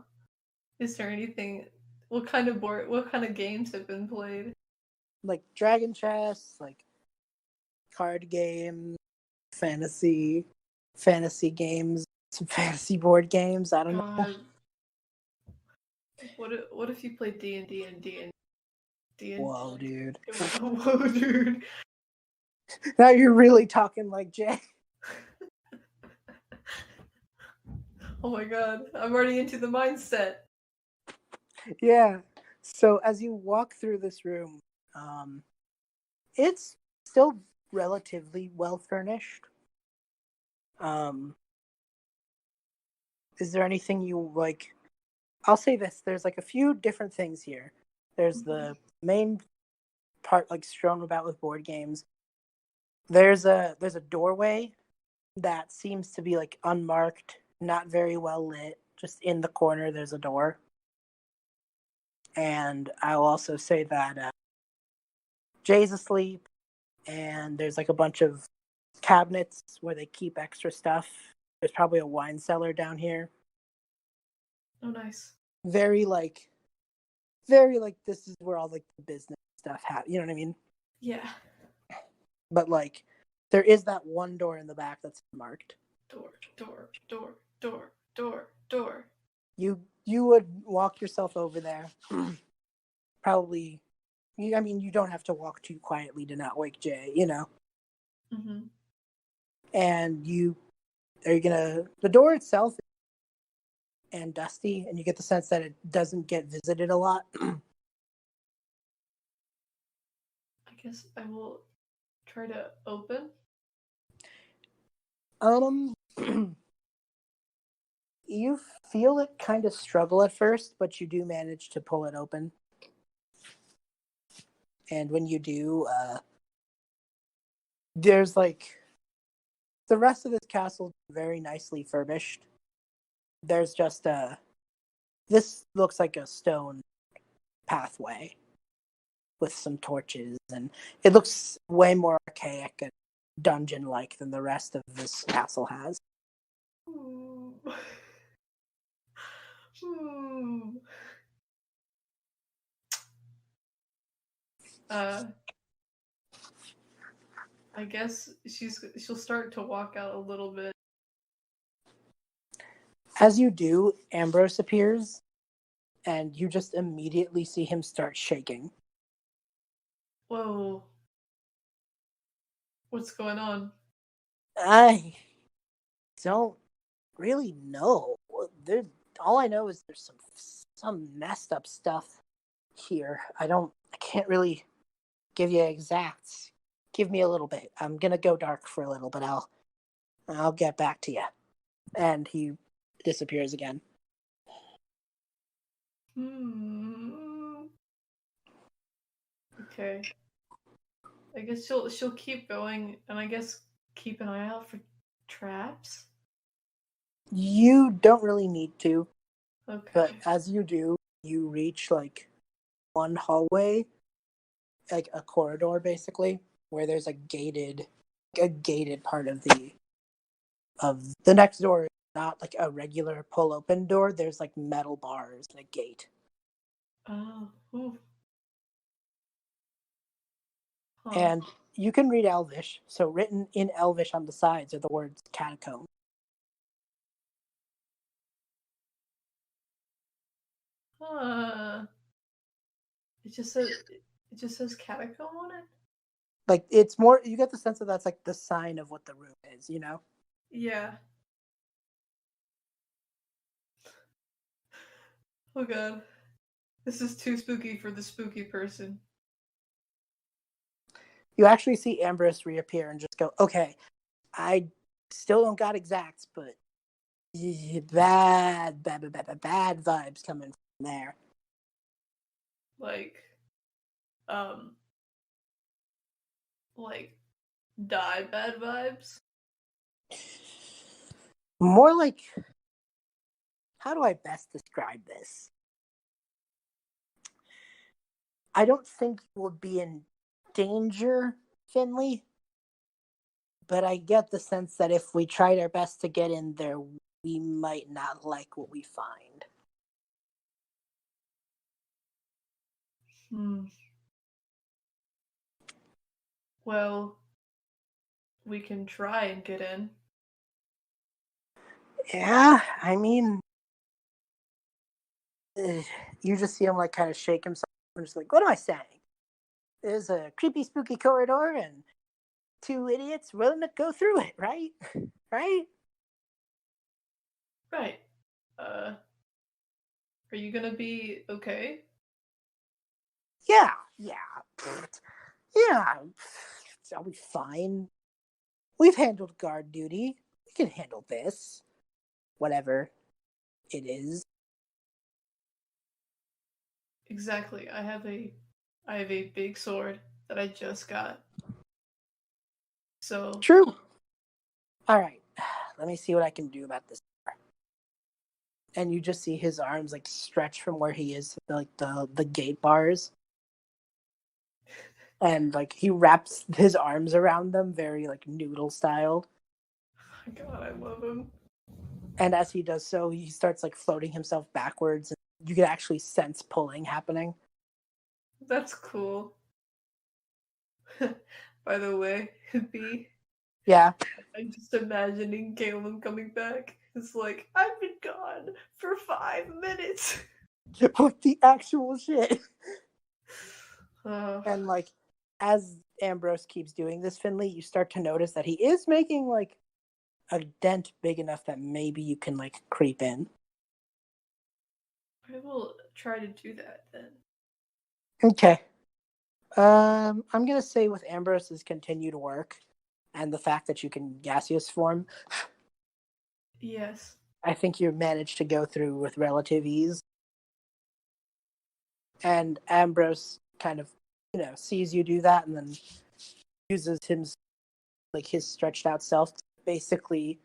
Is there anything? What kind of games have been played? Dragon chess, card games, fantasy games, some fantasy board games. I don't know. What if you played D&D and D&D? Whoa, dude. Whoa, dude. Now you're really talking like Jay. Oh my god, I'm already into the mindset. Yeah. So as you walk through this room, it's still relatively well furnished. Is there anything you I'll say this, there's a few different things here. There's the main part strewn about with board games. There's a doorway that seems to be unmarked, not very well lit. Just in the corner there's a door. And I'll also say that Jay's asleep, and there's a bunch of cabinets where they keep extra stuff. There's probably a wine cellar down here. Oh, nice. Very this is where all the business stuff you know what I mean? Yeah. But there is that one door in the back that's marked. Door. You would walk yourself over there. Probably. I mean, you don't have to walk too quietly to not wake Jay, you know. Mm-hmm. And the door itself and dusty, and you get the sense that it doesn't get visited a lot. I guess I will try to open. You feel it kind of struggle at first, but you do manage to pull it open. And when you do, there's like the rest of this castle very nicely furnished. There's just this looks like a stone pathway with some torches, and it looks way more archaic and dungeon-like than the rest of this castle has. Ooh. Ooh. I guess she'll start to walk out a little bit. As you do, Ambrose appears, and you just immediately see him start shaking. Whoa. What's going on? I don't really know. All I know is there's some messed up stuff here. I can't really give you exacts. Give me a little bit. I'm gonna go dark for a little, but I'll get back to you. And he disappears again. Okay. I guess she'll keep going, and I guess keep an eye out for traps. You don't really need to, Okay. but as you do, you reach like one hallway, like a corridor basically, where there's a gated part of the next door. Not like a regular pull open door. There's like metal bars and a gate. Oh. Ooh. Huh. And you can read Elvish. So written in Elvish on the sides are the words catacomb. It just says catacomb on it. Like it's more. You get the sense that that's like the sign of what the room is. You know. Yeah. Oh god. This is too spooky for the spooky person. You actually see Ambrose reappear and just go, okay, I still don't got exacts, but bad vibes coming from there. Like die bad vibes. More like, how do I best describe this? I don't think you will be in danger, Finley, but I get the sense that if we tried our best to get in there, we might not like what we find. Well, we can try and get in. Yeah, I mean, you just see him like kind of shake himself and just like, what am I saying? There's a creepy, spooky corridor and two idiots willing to go through it, right? Right? Right. Are you gonna be okay? Yeah. I'll be fine. We've handled guard duty. We can handle this. Whatever it is. Exactly. I have a big sword that I just got. So True. All right. Let me see what I can do about this. And you just see his arms like stretch from where he is, like the gate bars. And like he wraps his arms around them very like noodle style. Oh my god, I love him. And as he does so, he starts like floating himself backwards, and you can actually sense pulling happening. That's cool. By the way, B. Yeah. I'm just imagining Calem coming back. It's like, I've been gone for 5 minutes. What the actual shit? Uh, And like as Ambrose keeps doing this, Finley, you start to notice that he is making like a dent big enough that maybe you can like creep in. I will try to do that then. Okay. I'm gonna say with Ambrose's continued work and the fact that you can gaseous form, Yes. I think you managed to go through with relative ease. And Ambrose kind of sees you do that and then uses his stretched out self to basically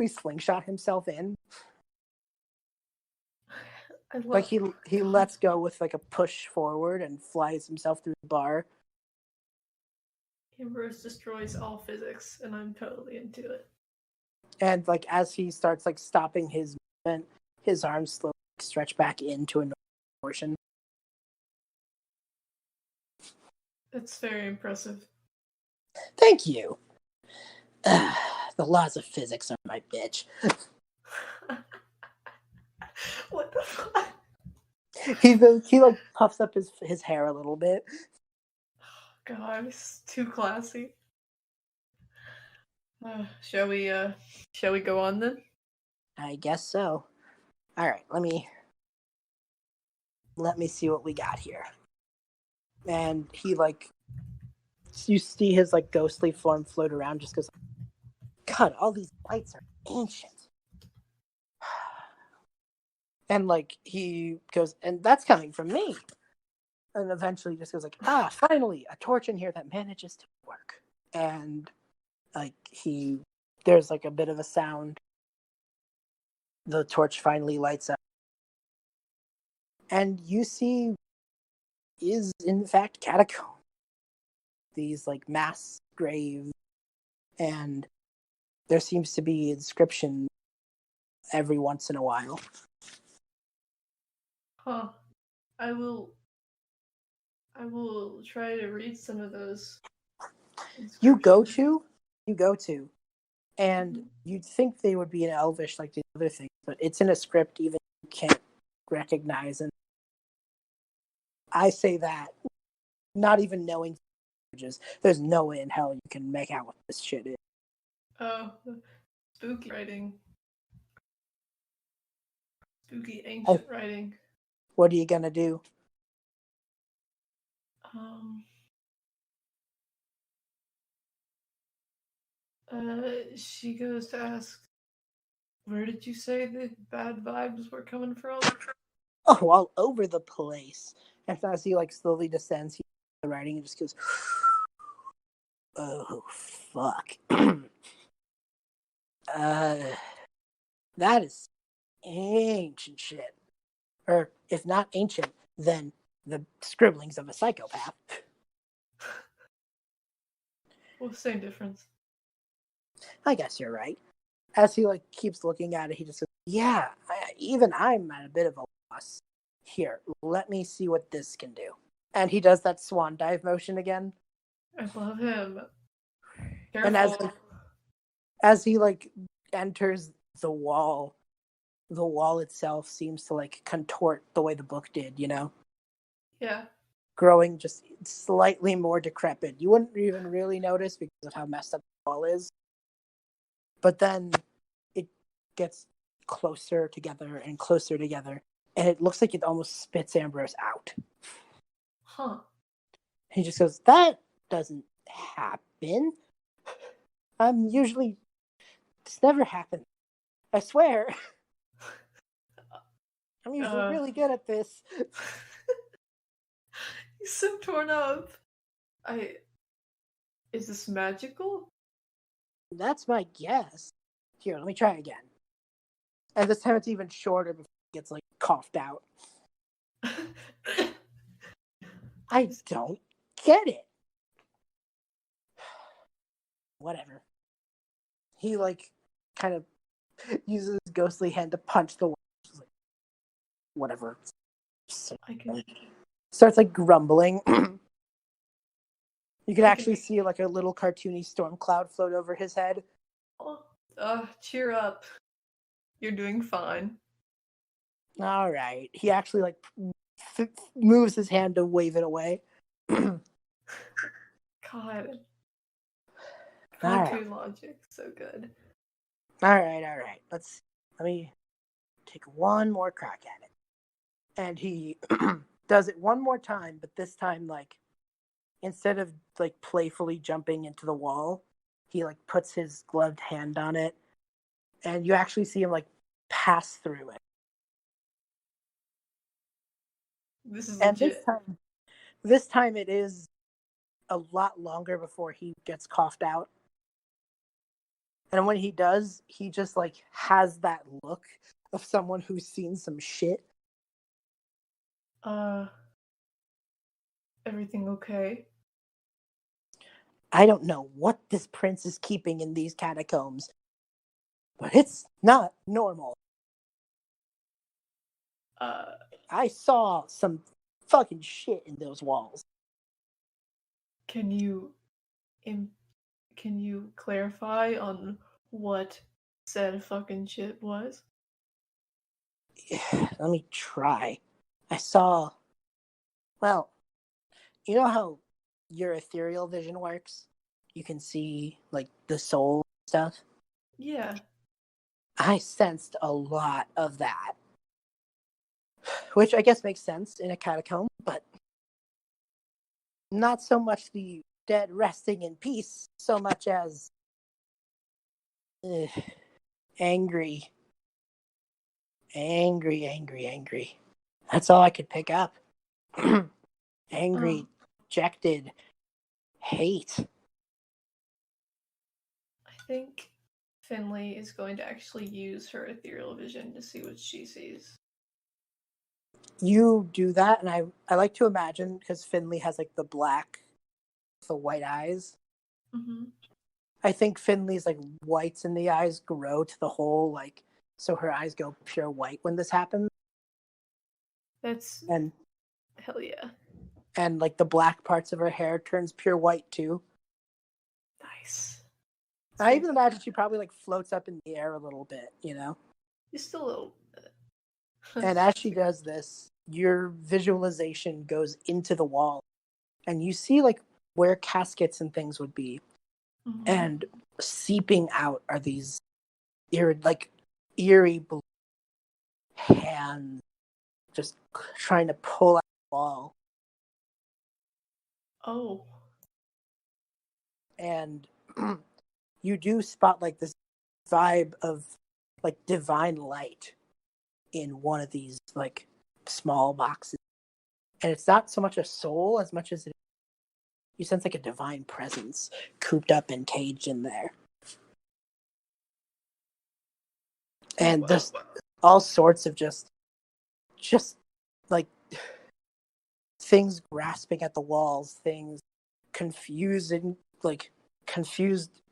slingshot himself in. Like he lets go with like a push forward and flies himself through the bar. Ambrose destroys all physics, and I'm totally into it. And like as he starts like stopping his movement, his arms slowly stretch back into a normal portion. That's very impressive. Thank you. The laws of physics are my bitch. What the fuck? He like puffs up his hair a little bit. God, it's too classy. Shall we go on then? I guess so. All right, let me see what we got here. And he like, you see his like ghostly form float around, just goes, God, all these lights are ancient. And like he goes, and that's coming from me. And eventually just goes like, finally, a torch in here that manages to work. And like there's like a bit of a sound. The torch finally lights up. And you see is in fact catacomb. These like mass graves, and there seems to be inscription every once in a while. Huh. I will try to read some of those. You go to, and you'd think they would be in Elvish like the other things, but it's in a script even you can't recognize. And I say that, not even knowing languages, there's no way in hell you can make out what this shit is. Oh, spooky writing. Spooky ancient writing. What are you gonna do? She goes to ask, where did you say the bad vibes were coming from? Oh, all over the place. And as he like slowly descends, he the writing and just goes, oh fuck. That is ancient shit. Or if not ancient, then the scribblings of a psychopath. Well, same difference. I guess you're right. As he like keeps looking at it, he just goes, yeah, even I'm at a bit of a loss. Here, let me see what this can do. And he does that swan dive motion again. I love him. Careful. And as he like enters the wall itself seems to like contort the way the book did, Yeah. Growing just slightly more decrepit. You wouldn't even really notice because of how messed up the wall is. But then it gets closer together, and it looks like it almost spits Ambrose out. Huh. He just goes, that doesn't happen. This never happened. I swear. I'm usually really good at this. He's so torn up. Is this magical? That's my guess. Here, let me try again. And this time it's even shorter before it gets like coughed out. I don't get it. Whatever. He like kind of uses his ghostly hand to punch the wall. Like, whatever. Starts like grumbling. You can actually see like a little cartoony storm cloud float over his head. Cheer up. You're doing fine. All right. He actually like moves his hand to wave it away. God. Cartoon logic, so good. All right. Let me take one more crack at it. And he does it one more time, but this time, like, instead of like playfully jumping into the wall, he like puts his gloved hand on it, and you actually see him like pass through it. This is and legit. this time it is a lot longer before he gets coughed out. And when he does, he just like has that look of someone who's seen some shit. Everything okay? I don't know what this prince is keeping in these catacombs, but it's not normal. I saw some fucking shit in those walls. Can you clarify on what said fucking shit was? Let me try. I saw, well, you know how your ethereal vision works? You can see, like, the soul stuff? Yeah. I sensed a lot of that. Which I guess makes sense in a catacomb, but not so much the dead resting in peace, so much as angry. Angry. That's all I could pick up. Angry, dejected, hate. I think Finley is going to actually use her ethereal vision to see what she sees. You do that, and I like to imagine, because Finley has like the black, the white eyes. Mm-hmm. I think Finley's like whites in the eyes grow to the whole, like, so her eyes go pure white when this happens. That's And hell yeah. And like the black parts of her hair turns pure white too. Nice. I even imagine she probably like floats up in the air a little bit, you know? Just a little bit. And as she does this, your visualization goes into the wall, and you see like where caskets and things would be. Mm-hmm. And seeping out are these eerie blue hands just trying to pull out the wall. Oh. And you do spot like this vibe of like divine light in one of these like small boxes. And it's not so much a soul as much as you sense like a divine presence cooped up and caged in there. And there's all sorts of just like things grasping at the walls, things confused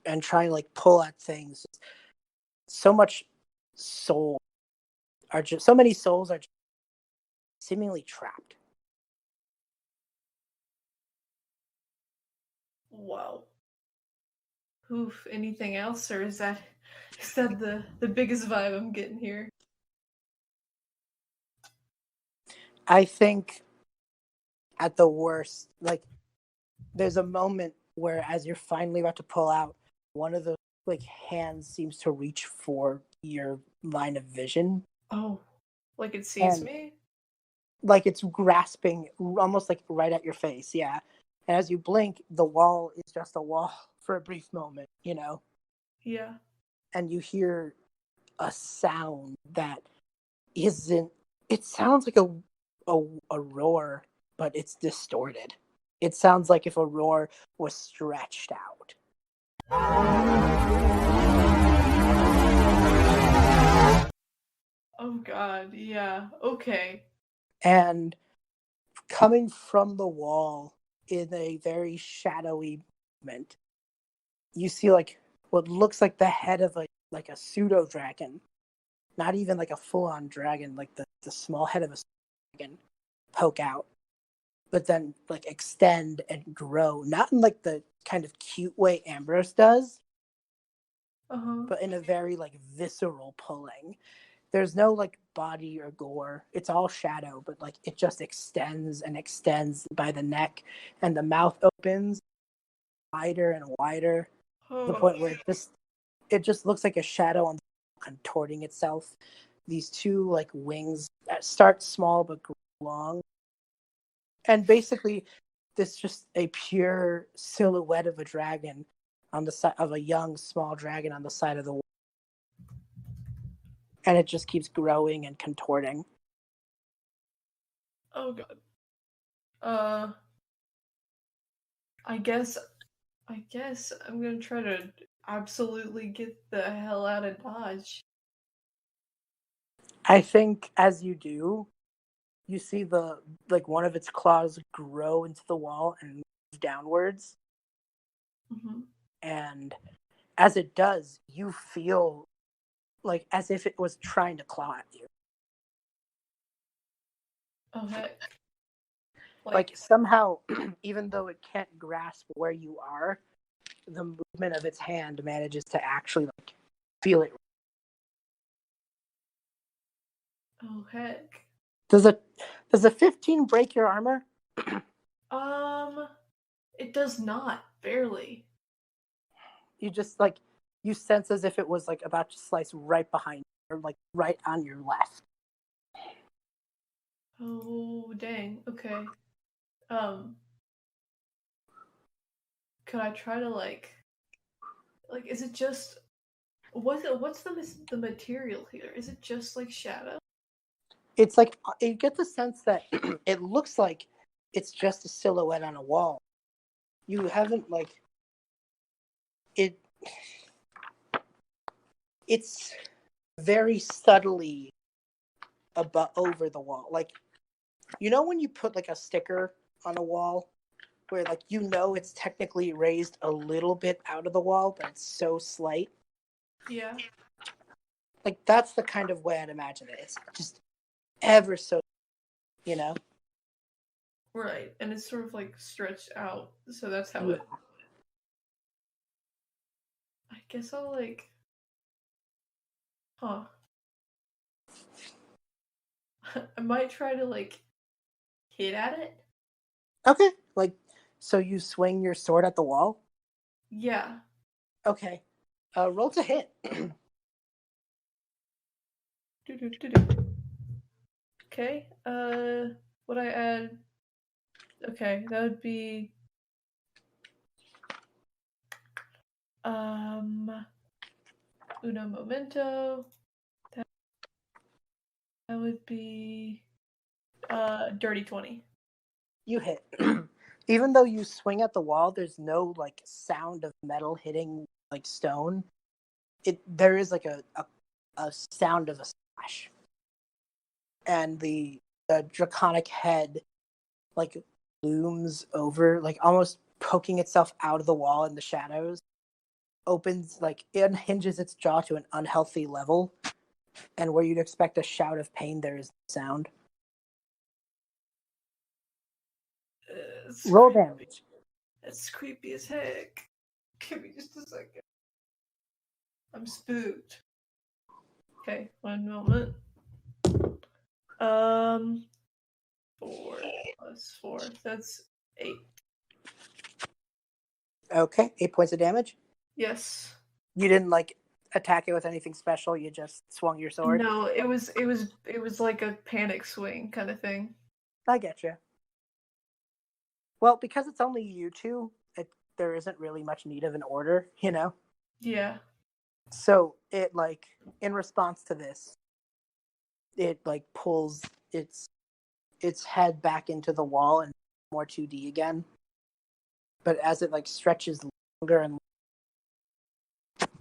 and trying to like pull at things. So much soul so many souls are seemingly trapped. Wow. Oof, anything else, or is that the biggest vibe I'm getting here? I think at the worst, like there's a moment where as you're finally about to pull out, one of the like hands seems to reach for your line of vision. Oh, like it sees me? Like it's grasping almost like right at your face, yeah. And as you blink, the wall is just a wall for a brief moment, you know? Yeah. And you hear a sound that isn't, it sounds like a roar, but it's distorted. It sounds like if a roar was stretched out. Oh god, yeah. Okay. And coming from the wall in a very shadowy movement, you see like what looks like the head of like a pseudo dragon. Not even like a full-on dragon, like the small head of a dragon poke out, but then like extend and grow, not in like the kind of cute way Ambrose does, but in a very like visceral pulling. There's no like body or gore. It's all shadow, but like it just extends and extends by the neck, and the mouth opens wider and wider to the point where it just looks like a shadow on contorting itself. These two like wings that start small but grow long. And basically this just a pure silhouette of a dragon on the side of a young small dragon on the side of the wall. And it just keeps growing and contorting. Oh god. I guess I'm gonna try to absolutely get the hell out of Dodge. I think as you do, you see one of its claws grow into the wall and move downwards. Mm-hmm. And as it does, you feel like as if it was trying to claw at you. Oh heck. Like somehow, even though it can't grasp where you are, the movement of its hand manages to actually feel it. Oh heck. Does a 15 break your armor? It does not, barely. You just you sense as if it was about to slice right behind you, or right on your left. Oh dang. Okay. Could I try to is it just what's the material here? Is it just shadow? It's you get the sense that it looks like it's just a silhouette on a wall. You haven't it. It's very subtly over the wall. When you put a sticker on a wall where it's technically raised a little bit out of the wall, but it's so slight. Yeah. That's the kind of way I'd imagine it. It's just ever so, Right, and it's sort of stretched out, so that's how Yeah. it. I guess I'll huh. I might try to hit at it. Okay. So you swing your sword at the wall? Yeah. Okay. Roll to hit. Okay. Would I add? Okay, that would be. Uno momento. That would be. Dirty 20. You hit. Even though you swing at the wall, there's no sound of metal hitting stone. There is a sound of a splash, and the draconic head looms over, almost poking itself out of the wall in the shadows. Opens it unhinges its jaw to an unhealthy level, and where you'd expect a shout of pain, there is no sound. Roll Creepy. damage. That's creepy as heck. Give me just a second. I'm spooked. Okay, one moment. 4 plus 4. That's 8. Okay, 8 points of damage. Yes. You didn't attack it with anything special. You just swung your sword. No, it was like a panic swing kind of thing. I get you. Well, because it's only you two, there isn't really much need of an order, Yeah. So it in response to this, it pulls its head back into the wall and more 2D again. But as it stretches longer and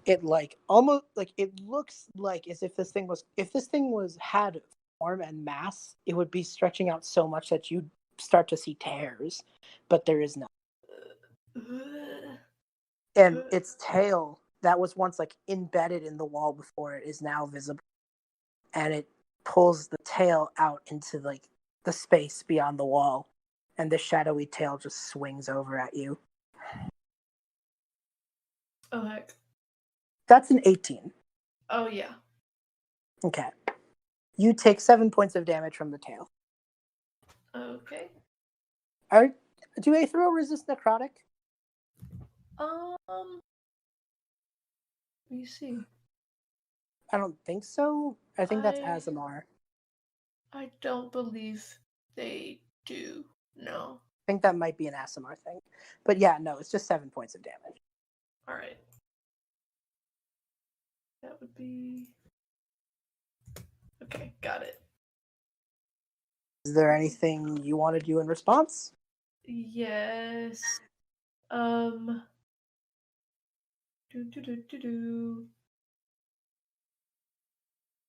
it almost it looks as if this thing was had form and mass, it would be stretching out so much that you'd start to see tears, but there is no. And its tail that was once embedded in the wall before it is now visible, and it pulls the tail out into the space beyond the wall, and the shadowy tail just swings over at you. Oh heck. That's an 18. Oh yeah. Okay. You take 7 points of damage from the tail. Okay. Do Aethero resist necrotic? Let me see. I don't think so. I think that's Azamar. I don't believe they do. No. I think that might be an Azamar thing. But yeah, no, it's just 7 points of damage. Alright. That would be... Okay, got it. Is there anything you want to do in response? Yes. Um. Do.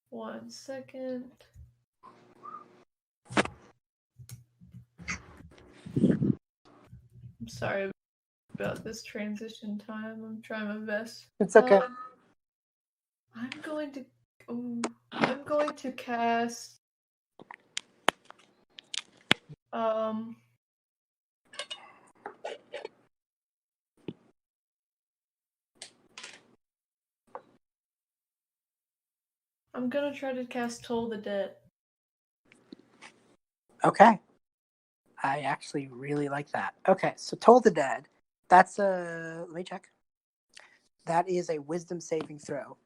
1 second. I'm sorry about this transition time. I'm trying my best. It's okay. I'm going to cast I'm gonna try to cast Toll the Dead. Okay. I actually really like that. Okay, so Toll the Dead. That's a. Let me check. That is a wisdom saving throw.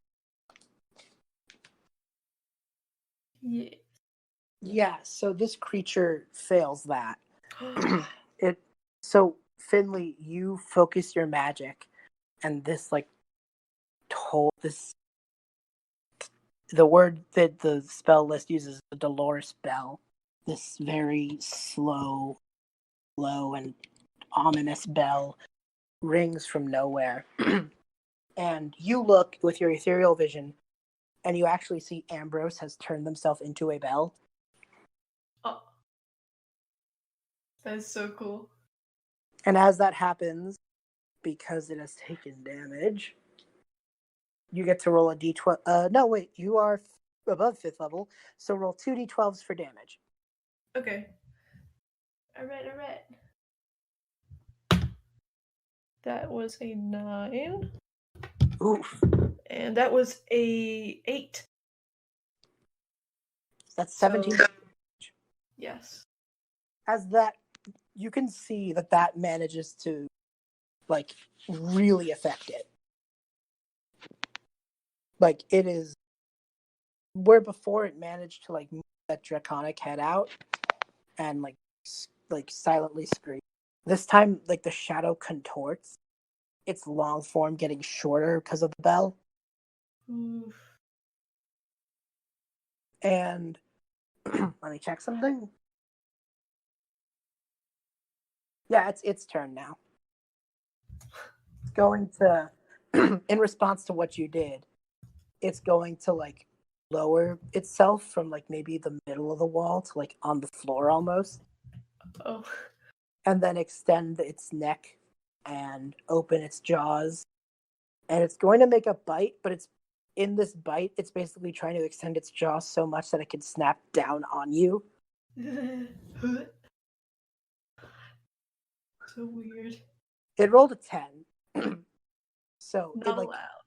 Yeah. Yeah, so this creature fails that. So Finley, you focus your magic, and this the word that the spell list uses is the Dolores Bell. This very slow, low, and ominous bell rings from nowhere. And you look with your ethereal vision, and you actually see Ambrose has turned himself into a bell. Oh. That's so cool. And as that happens, because it has taken damage, you get to roll a d12. No, wait, you are above 5th level, so roll 2 d12s for damage. Okay. Alright. That was a 9. Oof. And that was a 8. That's 17. So, yes. As that, you can see that manages to, really affect it. It is, where before it managed to, move that draconic head out and, silently scream. This time, the shadow contorts, its long form getting shorter because of the bell. Oof. And let me check something. Yeah, it's its turn now. It's going to, in response to what you did, it's going to lower itself from maybe the middle of the wall to on the floor almost. Oh. And then extend its neck and open its jaws. And it's going to make a bite, but in this bite, it's basically trying to extend its jaws so much that it can snap down on you. So weird. It rolled a 10. So Not allowed.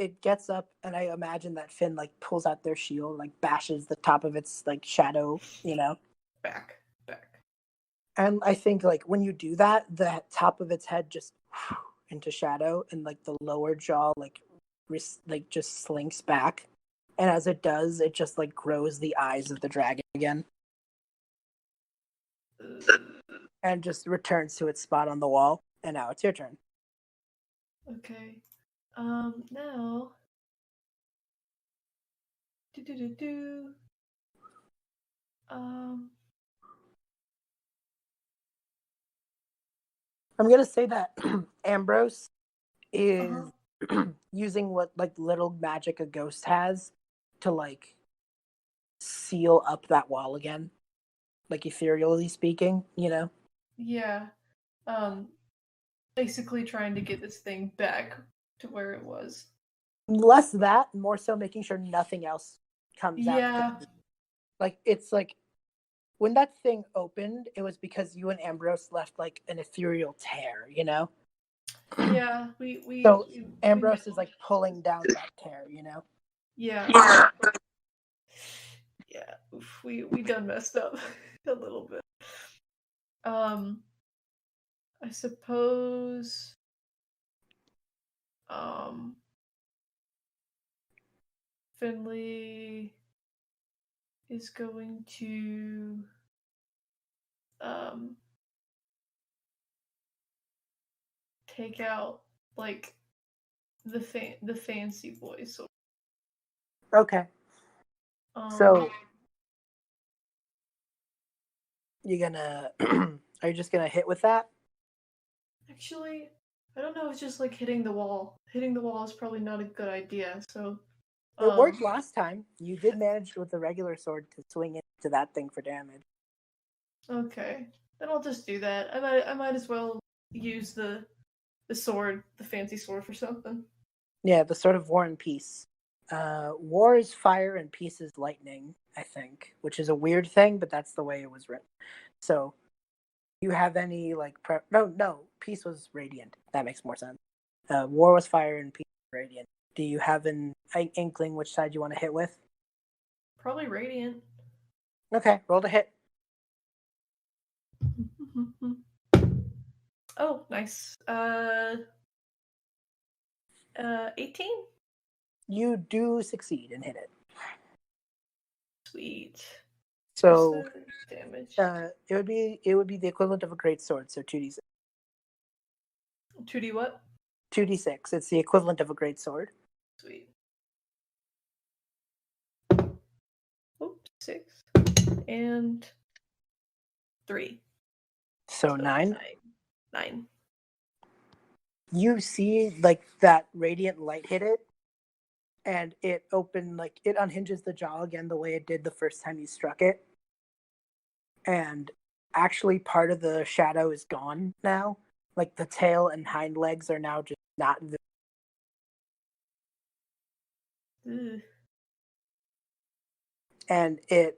it gets up, and I imagine that Finn pulls out their shield, bashes the top of its shadow, Back. And I think when you do that, the top of its head just into shadow, and the lower jaw just slinks back. And as it does, it just grows the eyes of the dragon again, and just returns to its spot on the wall. And now it's your turn. Okay. Now. I'm gonna say that Ambrose is using what little magic a ghost has to seal up that wall again, ethereally speaking, Yeah. Basically trying to get this thing back to where it was. Less that, more so making sure nothing else comes out. Yeah. It's when that thing opened, it was because you and Ambrose left an ethereal tear, Yeah, So Ambrose is pulling down that tear, Yeah. Yeah. Oof, we done messed up a little bit. I suppose Finley is going to take out the fancy voice. Okay. So you're gonna are you just gonna hit with that? Actually, I don't know. It's just like hitting the wall. Hitting the wall is probably not a good idea. So, It worked last time. You did manage with the regular sword to swing into that thing for damage. okay, then I'll just do that. I might as well use the sword, the fancy sword, for something. Yeah, the Sword of War and Peace. War is fire and peace is lightning, I think, which is a weird thing, but that's the way it was written. So, you have any like no, peace was radiant. That makes more sense. War was fire and peace was radiant. Do you have an inkling which side you want to hit with? Probably radiant. Okay, roll to hit. Oh, nice. 18. You do succeed and hit it. Sweet. So, damage. it would be the equivalent of a great sword. So 2d6. 2d what? 2d6. It's the equivalent of a great sword. Sweet. Oops, 6 and 3. So 9. 9. You see like that radiant light hit it, and it opened, like it unhinges the jaw again the way it did the first time you struck it. And actually part of the shadow is gone now. Like the tail and hind legs are now just not Ugh. and it's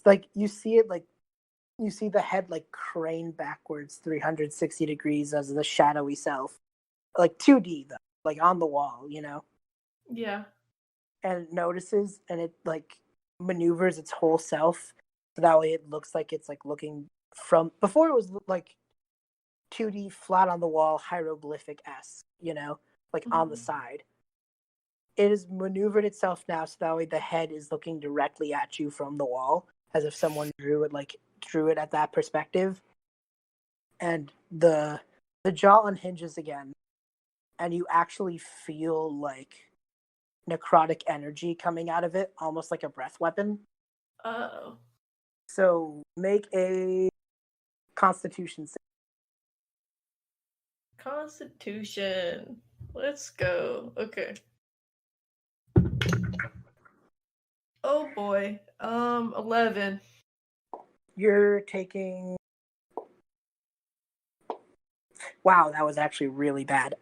like you see the head like crane backwards 360 degrees as the shadowy self. Like 2D though, like on the wall, Yeah. And it notices and it like maneuvers its whole self so that way it looks like it's like looking from before it was like 2D flat on the wall hieroglyphic-esque, like on the side. It has maneuvered itself now so that way the head is looking directly at you from the wall as if someone drew it at that perspective. And the jaw unhinges again and you actually feel like necrotic energy coming out of it, almost like a breath weapon. Uh-oh. So make a Constitution save. Constitution. Let's go. Okay. Oh boy. 11. You're taking. Wow, that was actually really bad.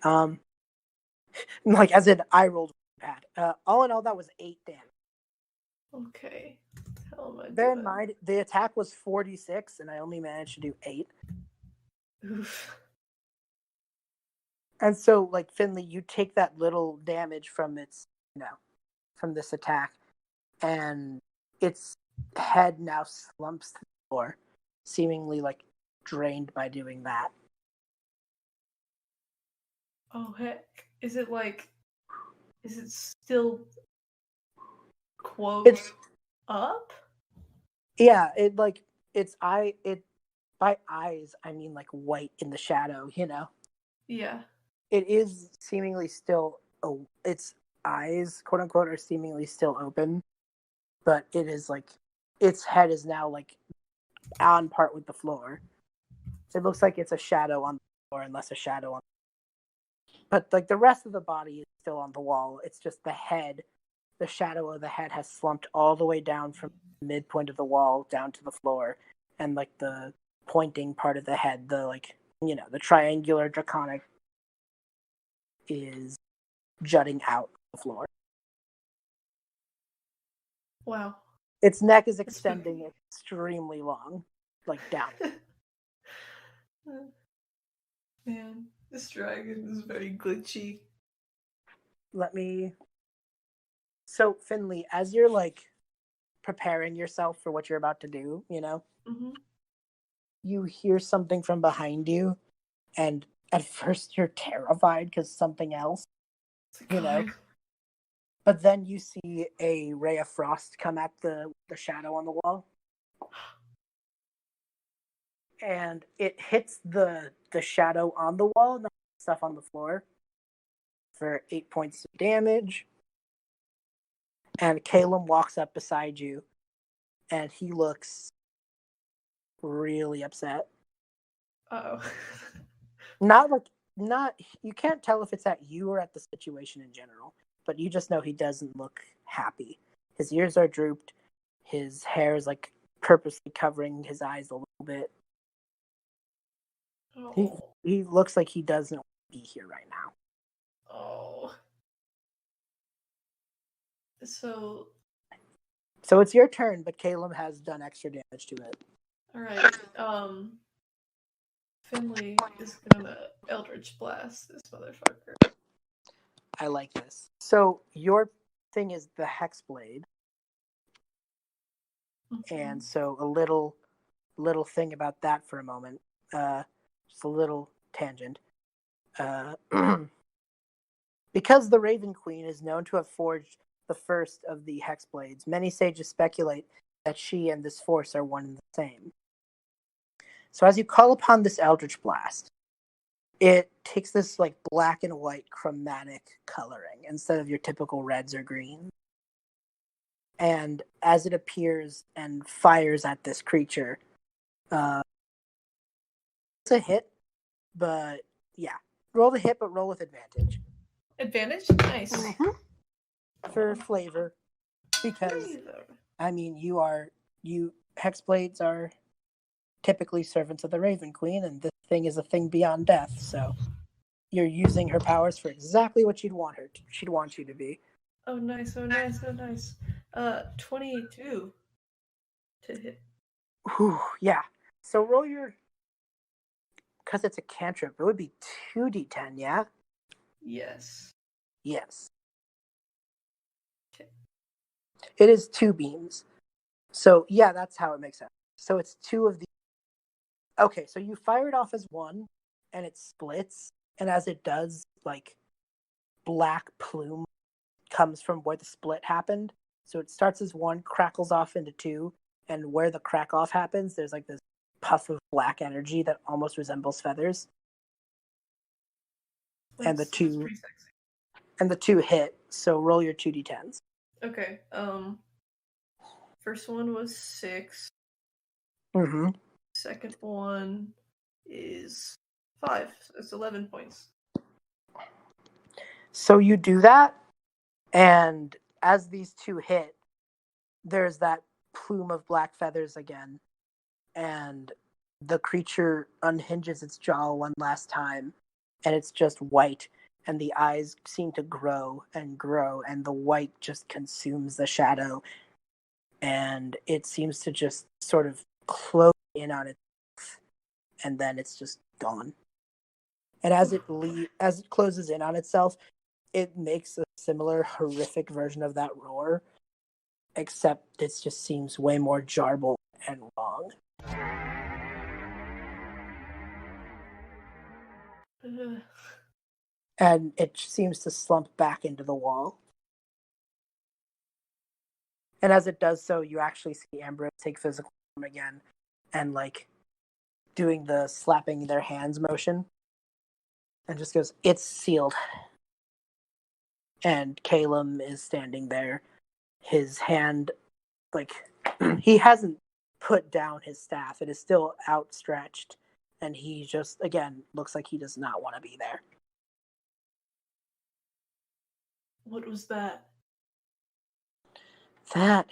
Like as in I rolled bad. All in all, that was 8 damage. Okay. How am I Bear doing? in mind, the attack was 46, and I only managed to do 8. Oof. And so, like Finley, you take that little damage from from this attack, and its head now slumps to the floor, seemingly like drained by doing that. Oh heck. Is it still quote up? Yeah, it by eyes I mean like white in the shadow, Yeah. It is seemingly still its eyes, quote unquote, are seemingly still open, but it is like its head is now like on part with the floor. It looks like it's a shadow on the floor and less a shadow on. But like the rest of the body is still on the wall. It's just the head, the shadow of the head has slumped all the way down from the midpoint of the wall down to the floor, and like the pointing part of the head, the triangular draconic is jutting out of the floor. Wow. Its neck is extending extremely long, like down. Man, this dragon is very glitchy. So Finley, as you're like preparing yourself for what you're about to do, Mm-hmm. you hear something from behind you, and at first you're terrified because something else, But then you see a ray of frost come at the shadow on the wall. And it hits the shadow on the wall, not stuff on the floor, for 8 points of damage. And Calem walks up beside you, and he looks really upset. Uh-oh. Not like not you can't tell if it's at you or at the situation in general, but you just know he doesn't look happy. His ears are drooped, his hair is like purposely covering his eyes a little bit. Oh. He looks like he doesn't want to be here right now. Oh. So it's your turn, but Calem has done extra damage to it. alright. Finley is gonna Eldritch Blast this motherfucker. I like this. So your thing is the Hexblade. And so a little thing about that for a moment. Just a little tangent. Because the Raven Queen is known to have forged the first of the Hexblades, many sages speculate that she and this force are one and the same. So as you call upon this Eldritch Blast, it takes this like black and white chromatic coloring instead of your typical reds or greens. And as it appears and fires at this creature, it's a hit, but yeah. Roll the hit, but roll with advantage. Advantage? Nice. For flavor. Because, I mean, Hexblades are typically servants of the Raven Queen, and this thing is a thing beyond death, so you're using her powers for exactly what she'd want you to be. Oh, nice, oh, nice, oh, nice. 22 to hit. Whew, yeah. So roll your... Because it's a cantrip, it would be 2d10, yeah? Yes. Yes. Okay. It is 2 beams. So, yeah, that's how it makes sense. So it's 2 of the... Okay, so you fire it off as 1, and it splits, and as it does, like, black plume comes from where the split happened. So it starts as 1, crackles off into 2, and where the crack off happens, there's like this puff of black energy that almost resembles feathers. And the 2 hit, so roll your 2d10s. Okay. First one was 6. Mm-hmm. Second one is 5. So it's 11 points. So you do that, and as these 2 hit, there's that plume of black feathers again, and the creature unhinges its jaw one last time, and it's just white, and the eyes seem to grow, and the white just consumes the shadow, and it seems to just sort of close in on itself, and then it's just gone. And as it closes in on itself, it makes a similar horrific version of that roar, except it just seems way more jarbled and wrong. And it seems to slump back into the wall. And as it does so, you actually see Ambrose take physical form again and like doing the slapping their hands motion. And just goes, "It's sealed." And Calem is standing there. His hand, like, he hasn't put down his staff. It is still outstretched. And he just, again, looks like he does not want to be there. What was that? That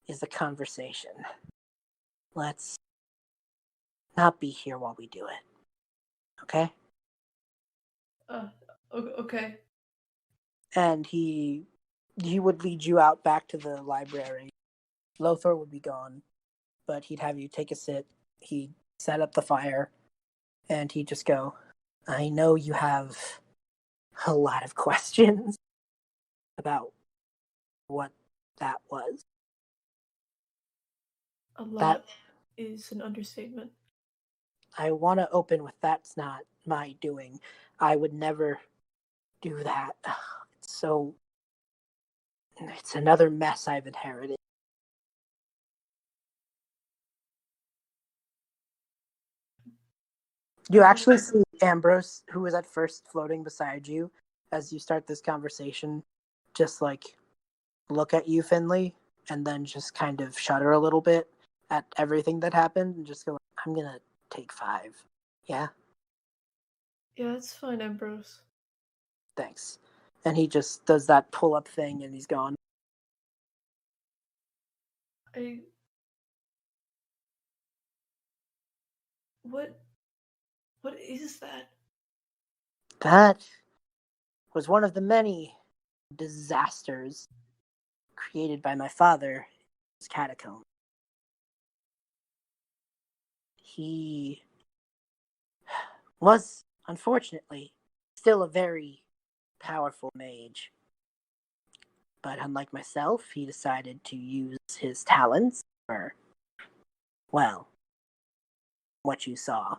is a conversation. Let's not be here while we do it. Okay? Okay. And he would lead you out back to the library. Llothor would be gone, but he'd have you take a sit. He'd set up the fire, and he'd just go, "I know you have a lot of questions about what that was." A lot is an understatement. I want to open with that's not my doing. I would never do that. It's another mess I've inherited. You actually see Ambrose, who was at first floating beside you, as you start this conversation, just like look at you, Finley, and then just kind of shudder a little bit at everything that happened and just go, "I'm gonna take 5. Yeah, Yeah, it's fine, Ambrose. thanks. And he just does that pull-up thing, and he's gone. I. What? What is that? That was one of the many disasters created by my father, his catacomb. He was, unfortunately, still a very powerful mage. But unlike myself, he decided to use his talents for, well, what you saw.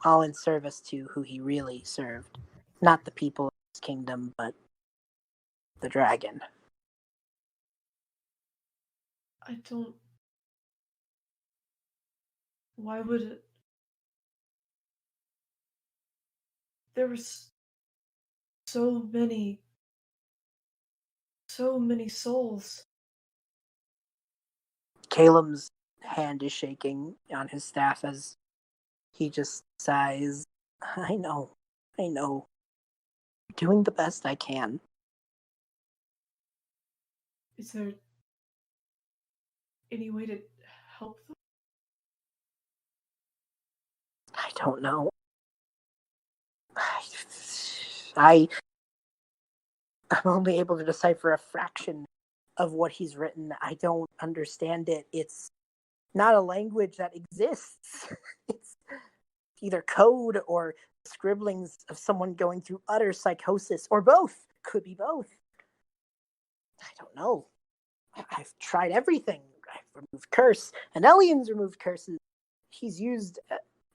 All in service to who he really served. Not the people of his kingdom, but the dragon. I don't. Why would it? There were so many souls. Calem's hand is shaking on his staff as he just sighs. I know. Doing the best I can. Is there any way to help them? I don't know. I'm only able to decipher a fraction of what he's written. I don't understand it. It's not a language that exists. It's either code or scribblings of someone going through utter psychosis, or both. Could be both. I don't know. I've tried everything. I've removed curse. Enelion's removed curses. He's used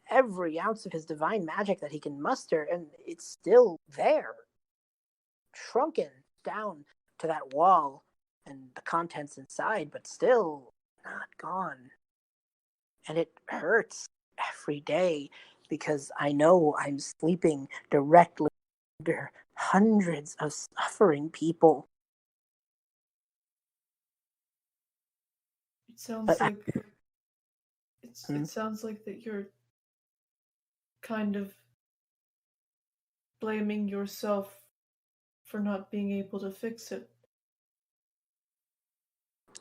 every ounce of his divine magic that he can muster, and it's still there. Shrunken down to that wall and the contents inside, but still not gone. And it hurts every day because I know I'm sleeping directly under hundreds of suffering people. It sounds But like it sounds like that you're kind of blaming yourself for not being able to fix it.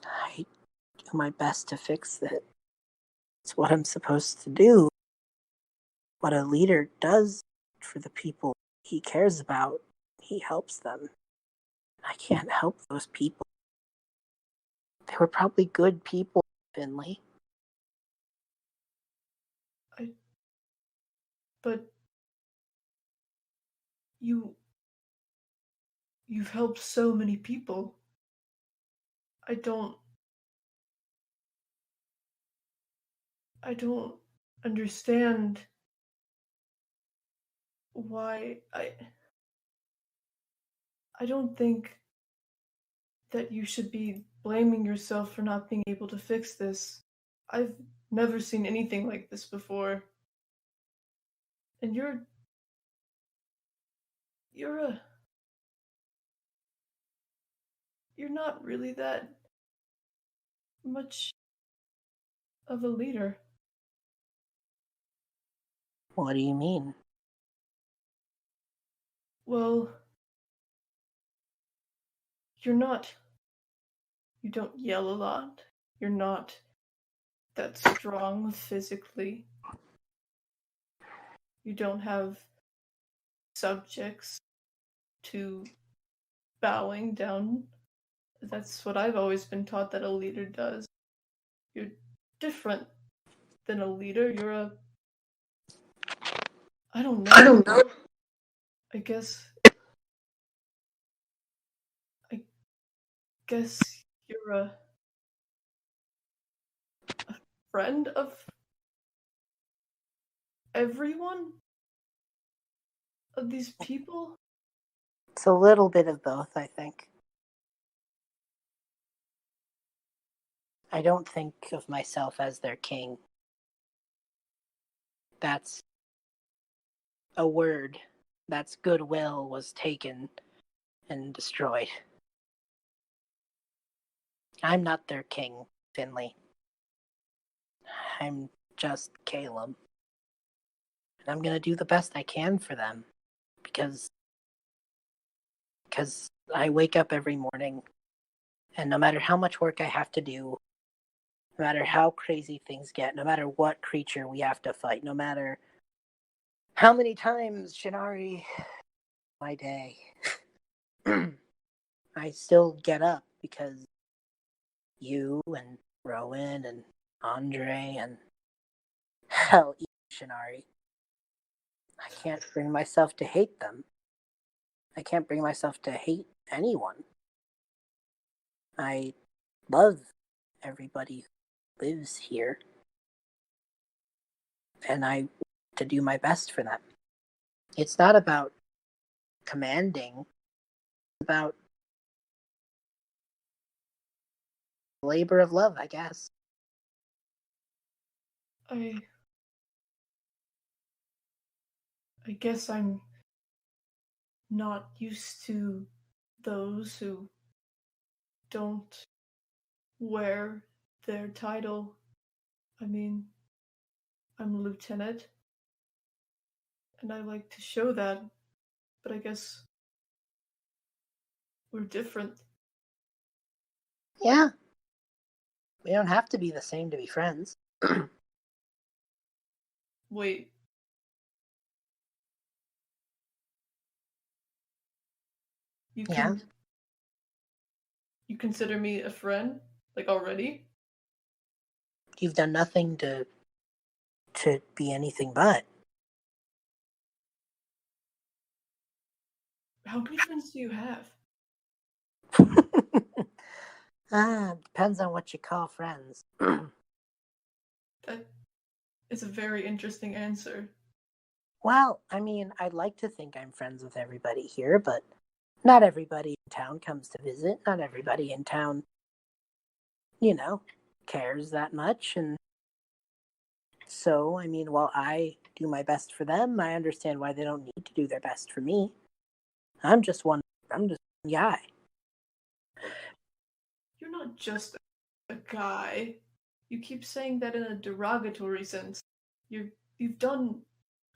I do my best to fix it. It's what I'm supposed to do. What a leader does for the people he cares about. He helps them. I can't help those people. They were probably good people, Finley. But you've helped so many people. I don't understand why I don't think that you should be blaming yourself for not being able to fix this. I've never seen anything like this before. And you're not really that much of a leader. What do you mean? Well, you don't yell a lot. You're not that strong physically. You don't have subjects to bowing down. That's what I've always been taught that a leader does. You're different than a leader. I don't know. I guess I guess you're a friend of everyone? Of these people? It's a little bit of both, I think. I don't think of myself as their king. That's a word. That's goodwill was taken and destroyed. I'm not their king, Finley. I'm just Calem. And I'm going to do the best I can for them because I wake up every morning and no matter how much work I have to do, no matter how crazy things get, no matter what creature we have to fight, no matter how many times Shinari my day, I still get up because you and Rowan and Andrei and hell, even Shinari. I can't bring myself to hate them. I can't bring myself to hate anyone. I love everybody who lives here, and I want to do my best for them. It's not about commanding, it's about labor of love, I guess. I guess I'm not used to those who don't wear their title. I mean, I'm a lieutenant, and I like to show that, but I guess we're different. Yeah. We don't have to be the same to be friends. Wait. You Yeah. can you consider me a friend? Like already? You've done nothing to be anything but. How many friends do you have? Depends on what you call friends. That is a very interesting answer. Well, I mean, I'd like to think I'm friends with everybody here, but not everybody in town comes to visit. Not everybody in town, cares that much. And so, I mean, while I do my best for them, I understand why they don't need to do their best for me. I'm just one guy. You're not just a guy. You keep saying that in a derogatory sense. You've done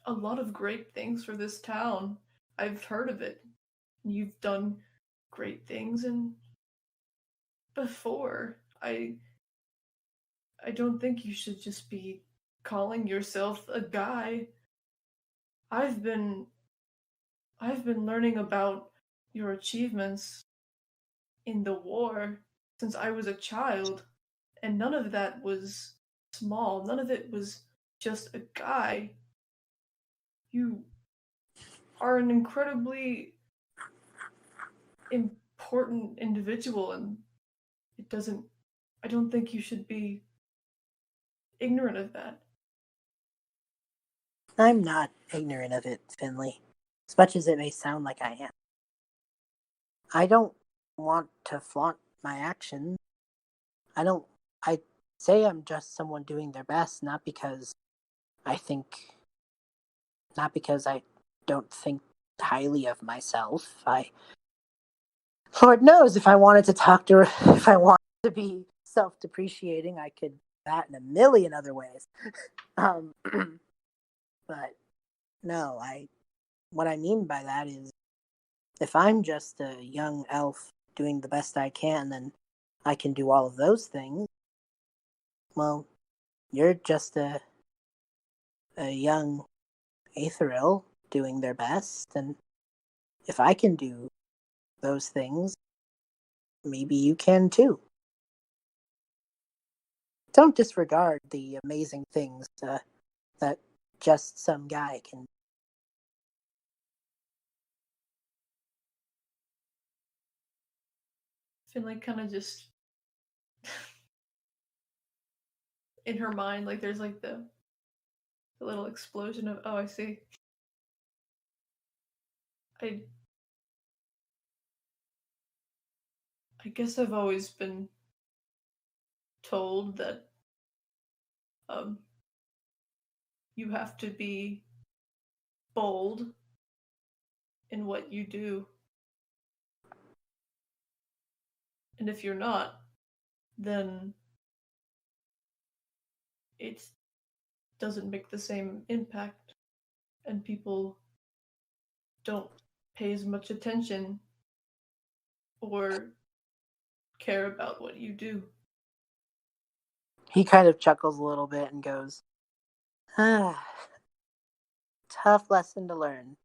a lot of great things for this town. I've heard of it. You've done great things and before. I don't think you should just be calling yourself a guy. I've been I've been learning about your achievements in the war since I was a child, and none of that was small. None of it was just a guy. You are an incredibly important individual, and it doesn't. I don't think you should be ignorant of that. I'm not ignorant of it, Finley, as much as it may sound like I am. I don't want to flaunt my actions. I say I'm just someone doing their best, not because I think, not because I don't think highly of myself. Lord knows if I wanted to if I wanted to be self-depreciating, I could do that in a million other ways. But no, what I mean by that is if I'm just a young elf doing the best I can, then I can do all of those things. Well, you're just a young Aetheril doing their best, and if I can do those things, maybe you can too. Don't disregard the amazing things that just some guy can. Finley kind of just in her mind, like there's like the little explosion of, oh, I see. I I guess I've always been told that um you have to be bold in what you do. And if you're not, then it's doesn't make the same impact, and people don't pay as much attention or care about what you do. He kind of chuckles a little bit and goes, ah, tough lesson to learn.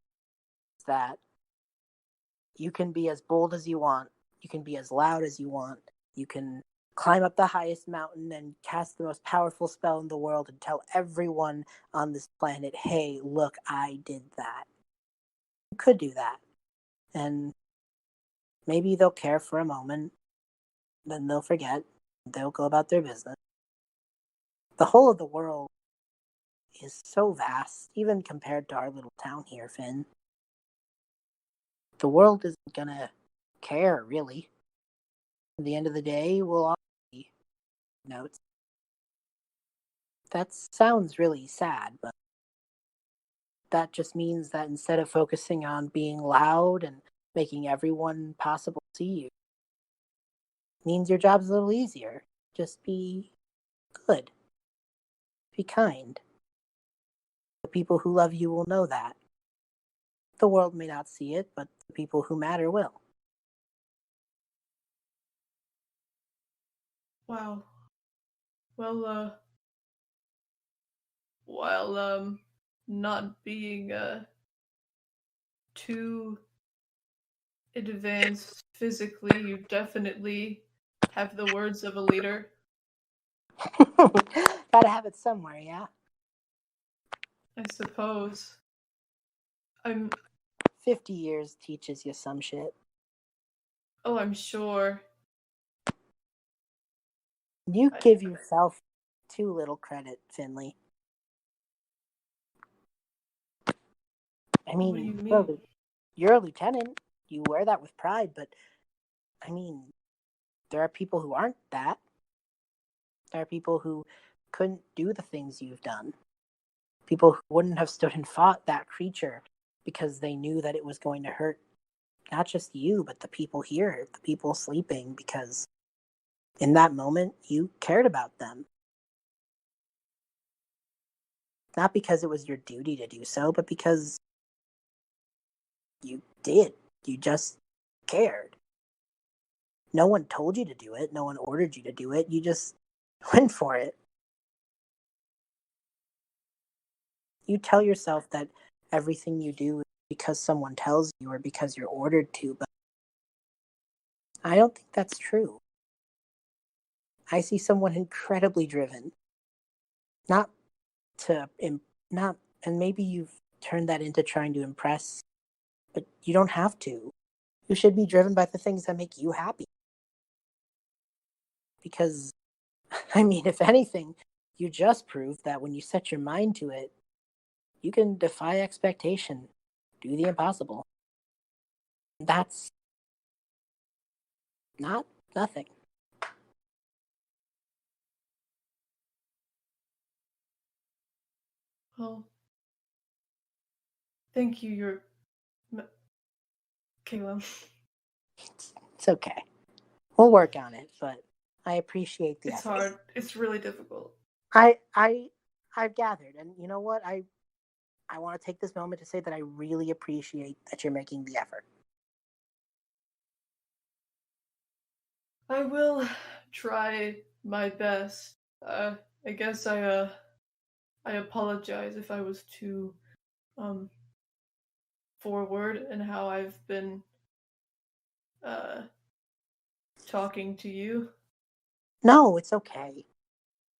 Is that you can be as bold as you want, you can be as loud as you want, you can climb up the highest mountain and cast the most powerful spell in the world and tell everyone on this planet, hey, look, I did that. You could do that. And maybe they'll care for a moment, then they'll forget, they'll go about their business. The whole of the world is so vast, even compared to our little town here, Finn. The world isn't gonna care, really. At the end of the day, we'll all be notes. That sounds really sad, but that just means that instead of focusing on being loud and making everyone possible see you, it means your job's a little easier. Just be good. Be kind. The people who love you will know that. The world may not see it, but the people who matter will. Wow. Well, while not being too advanced physically, you definitely have the words of a leader. Gotta have it somewhere, yeah? I suppose. I'm 50 years teaches you some shit. Oh, I'm sure. You give yourself too little credit, Finley. I mean, What do you mean? you're a lieutenant. You wear that with pride, but I mean, there are people who aren't that. There are people who couldn't do the things you've done. People who wouldn't have stood and fought that creature because they knew that it was going to hurt not just you, but the people here, the people sleeping, because in that moment, you cared about them. Not because it was your duty to do so, but because you did. You just cared. No one told you to do it. No one ordered you to do it. You just went for it. You tell yourself that everything you do is because someone tells you or because you're ordered to, but I don't think that's true. I see someone incredibly driven. Not to, not, and maybe you've turned that into trying to impress, but you don't have to. You should be driven by the things that make you happy. Because, I mean, if anything, you just proved that when you set your mind to it, you can defy expectation, do the impossible. That's not nothing. Well, thank you, Calem. It's okay. We'll work on it, but I appreciate the It's effort. hard. It's really difficult. I've gathered, and you know what? I want to take this moment to say that I really appreciate that you're making the effort. I will try my best. I guess I apologize if I was too forward in how I've been talking to you. No, it's okay.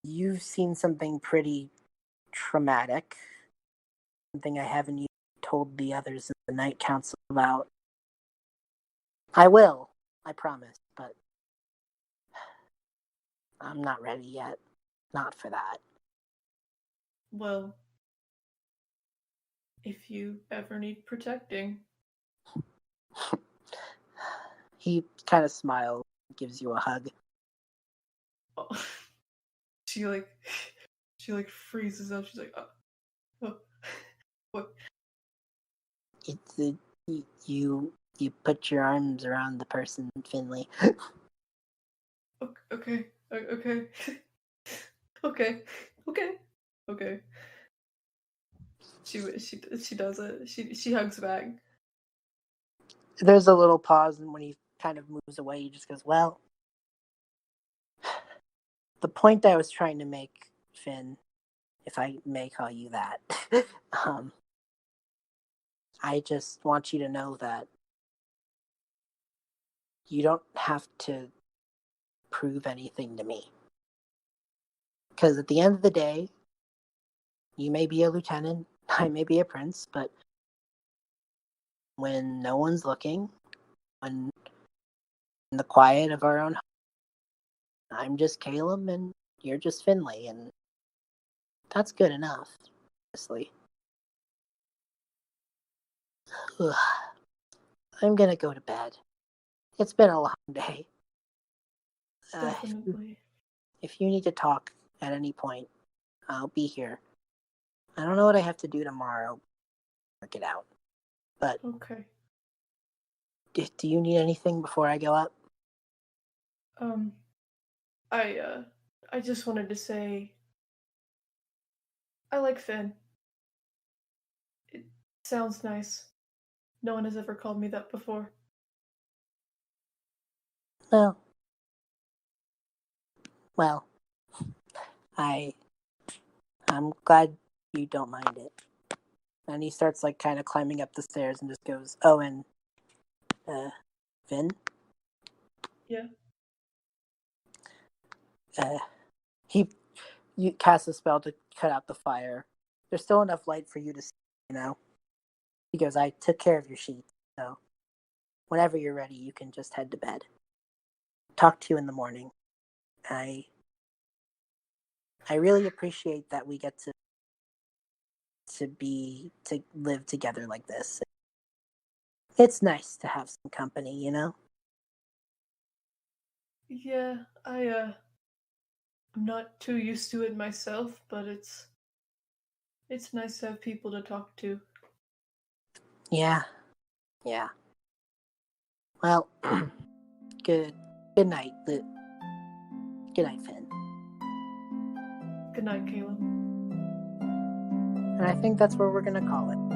You've seen something pretty traumatic. Something I haven't even told the others in the night council about. I will, I promise, but I'm not ready yet. Not for that. Well, if you ever need protecting. He kind of smiles, gives you a hug. Oh. She freezes up. She's like, oh. What? It's you put your arms around the person, Finley. Okay. Okay. Okay. Okay. She does it. She hugs back. There's a little pause, and when he kind of moves away, he just goes, "Well, the point I was trying to make, Finn, if I may call you that, I just want you to know that you don't have to prove anything to me. Because at the end of the day, you may be a lieutenant, I may be a prince, but when no one's looking, when in the quiet of our own home, I'm just Calem and you're just Finley, and that's good enough, honestly. Ugh. I'm gonna go to bed. It's been a long day. Definitely. If you need to talk at any point, I'll be here. I don't know what I have to do tomorrow. Work it out. But Okay. do you need anything before I go up? I just wanted to say I like Finn. It sounds nice. No one has ever called me that before. Well, I'm glad you don't mind it. And he starts like kind of climbing up the stairs and just goes, "Oh, and Finn." Yeah. You cast a spell to cut out the fire. There's still enough light for you to see, you know. He goes, "I took care of your sheets, so whenever you're ready, you can just head to bed. Talk to you in the morning. I really appreciate that we get to live together like this. It's nice to have some company, you know." Yeah, I'm not too used to it myself, but it's nice to have people to talk to. Yeah. Well, good night. Good night, Finn. Good night, Calem. And I think that's where we're gonna call it.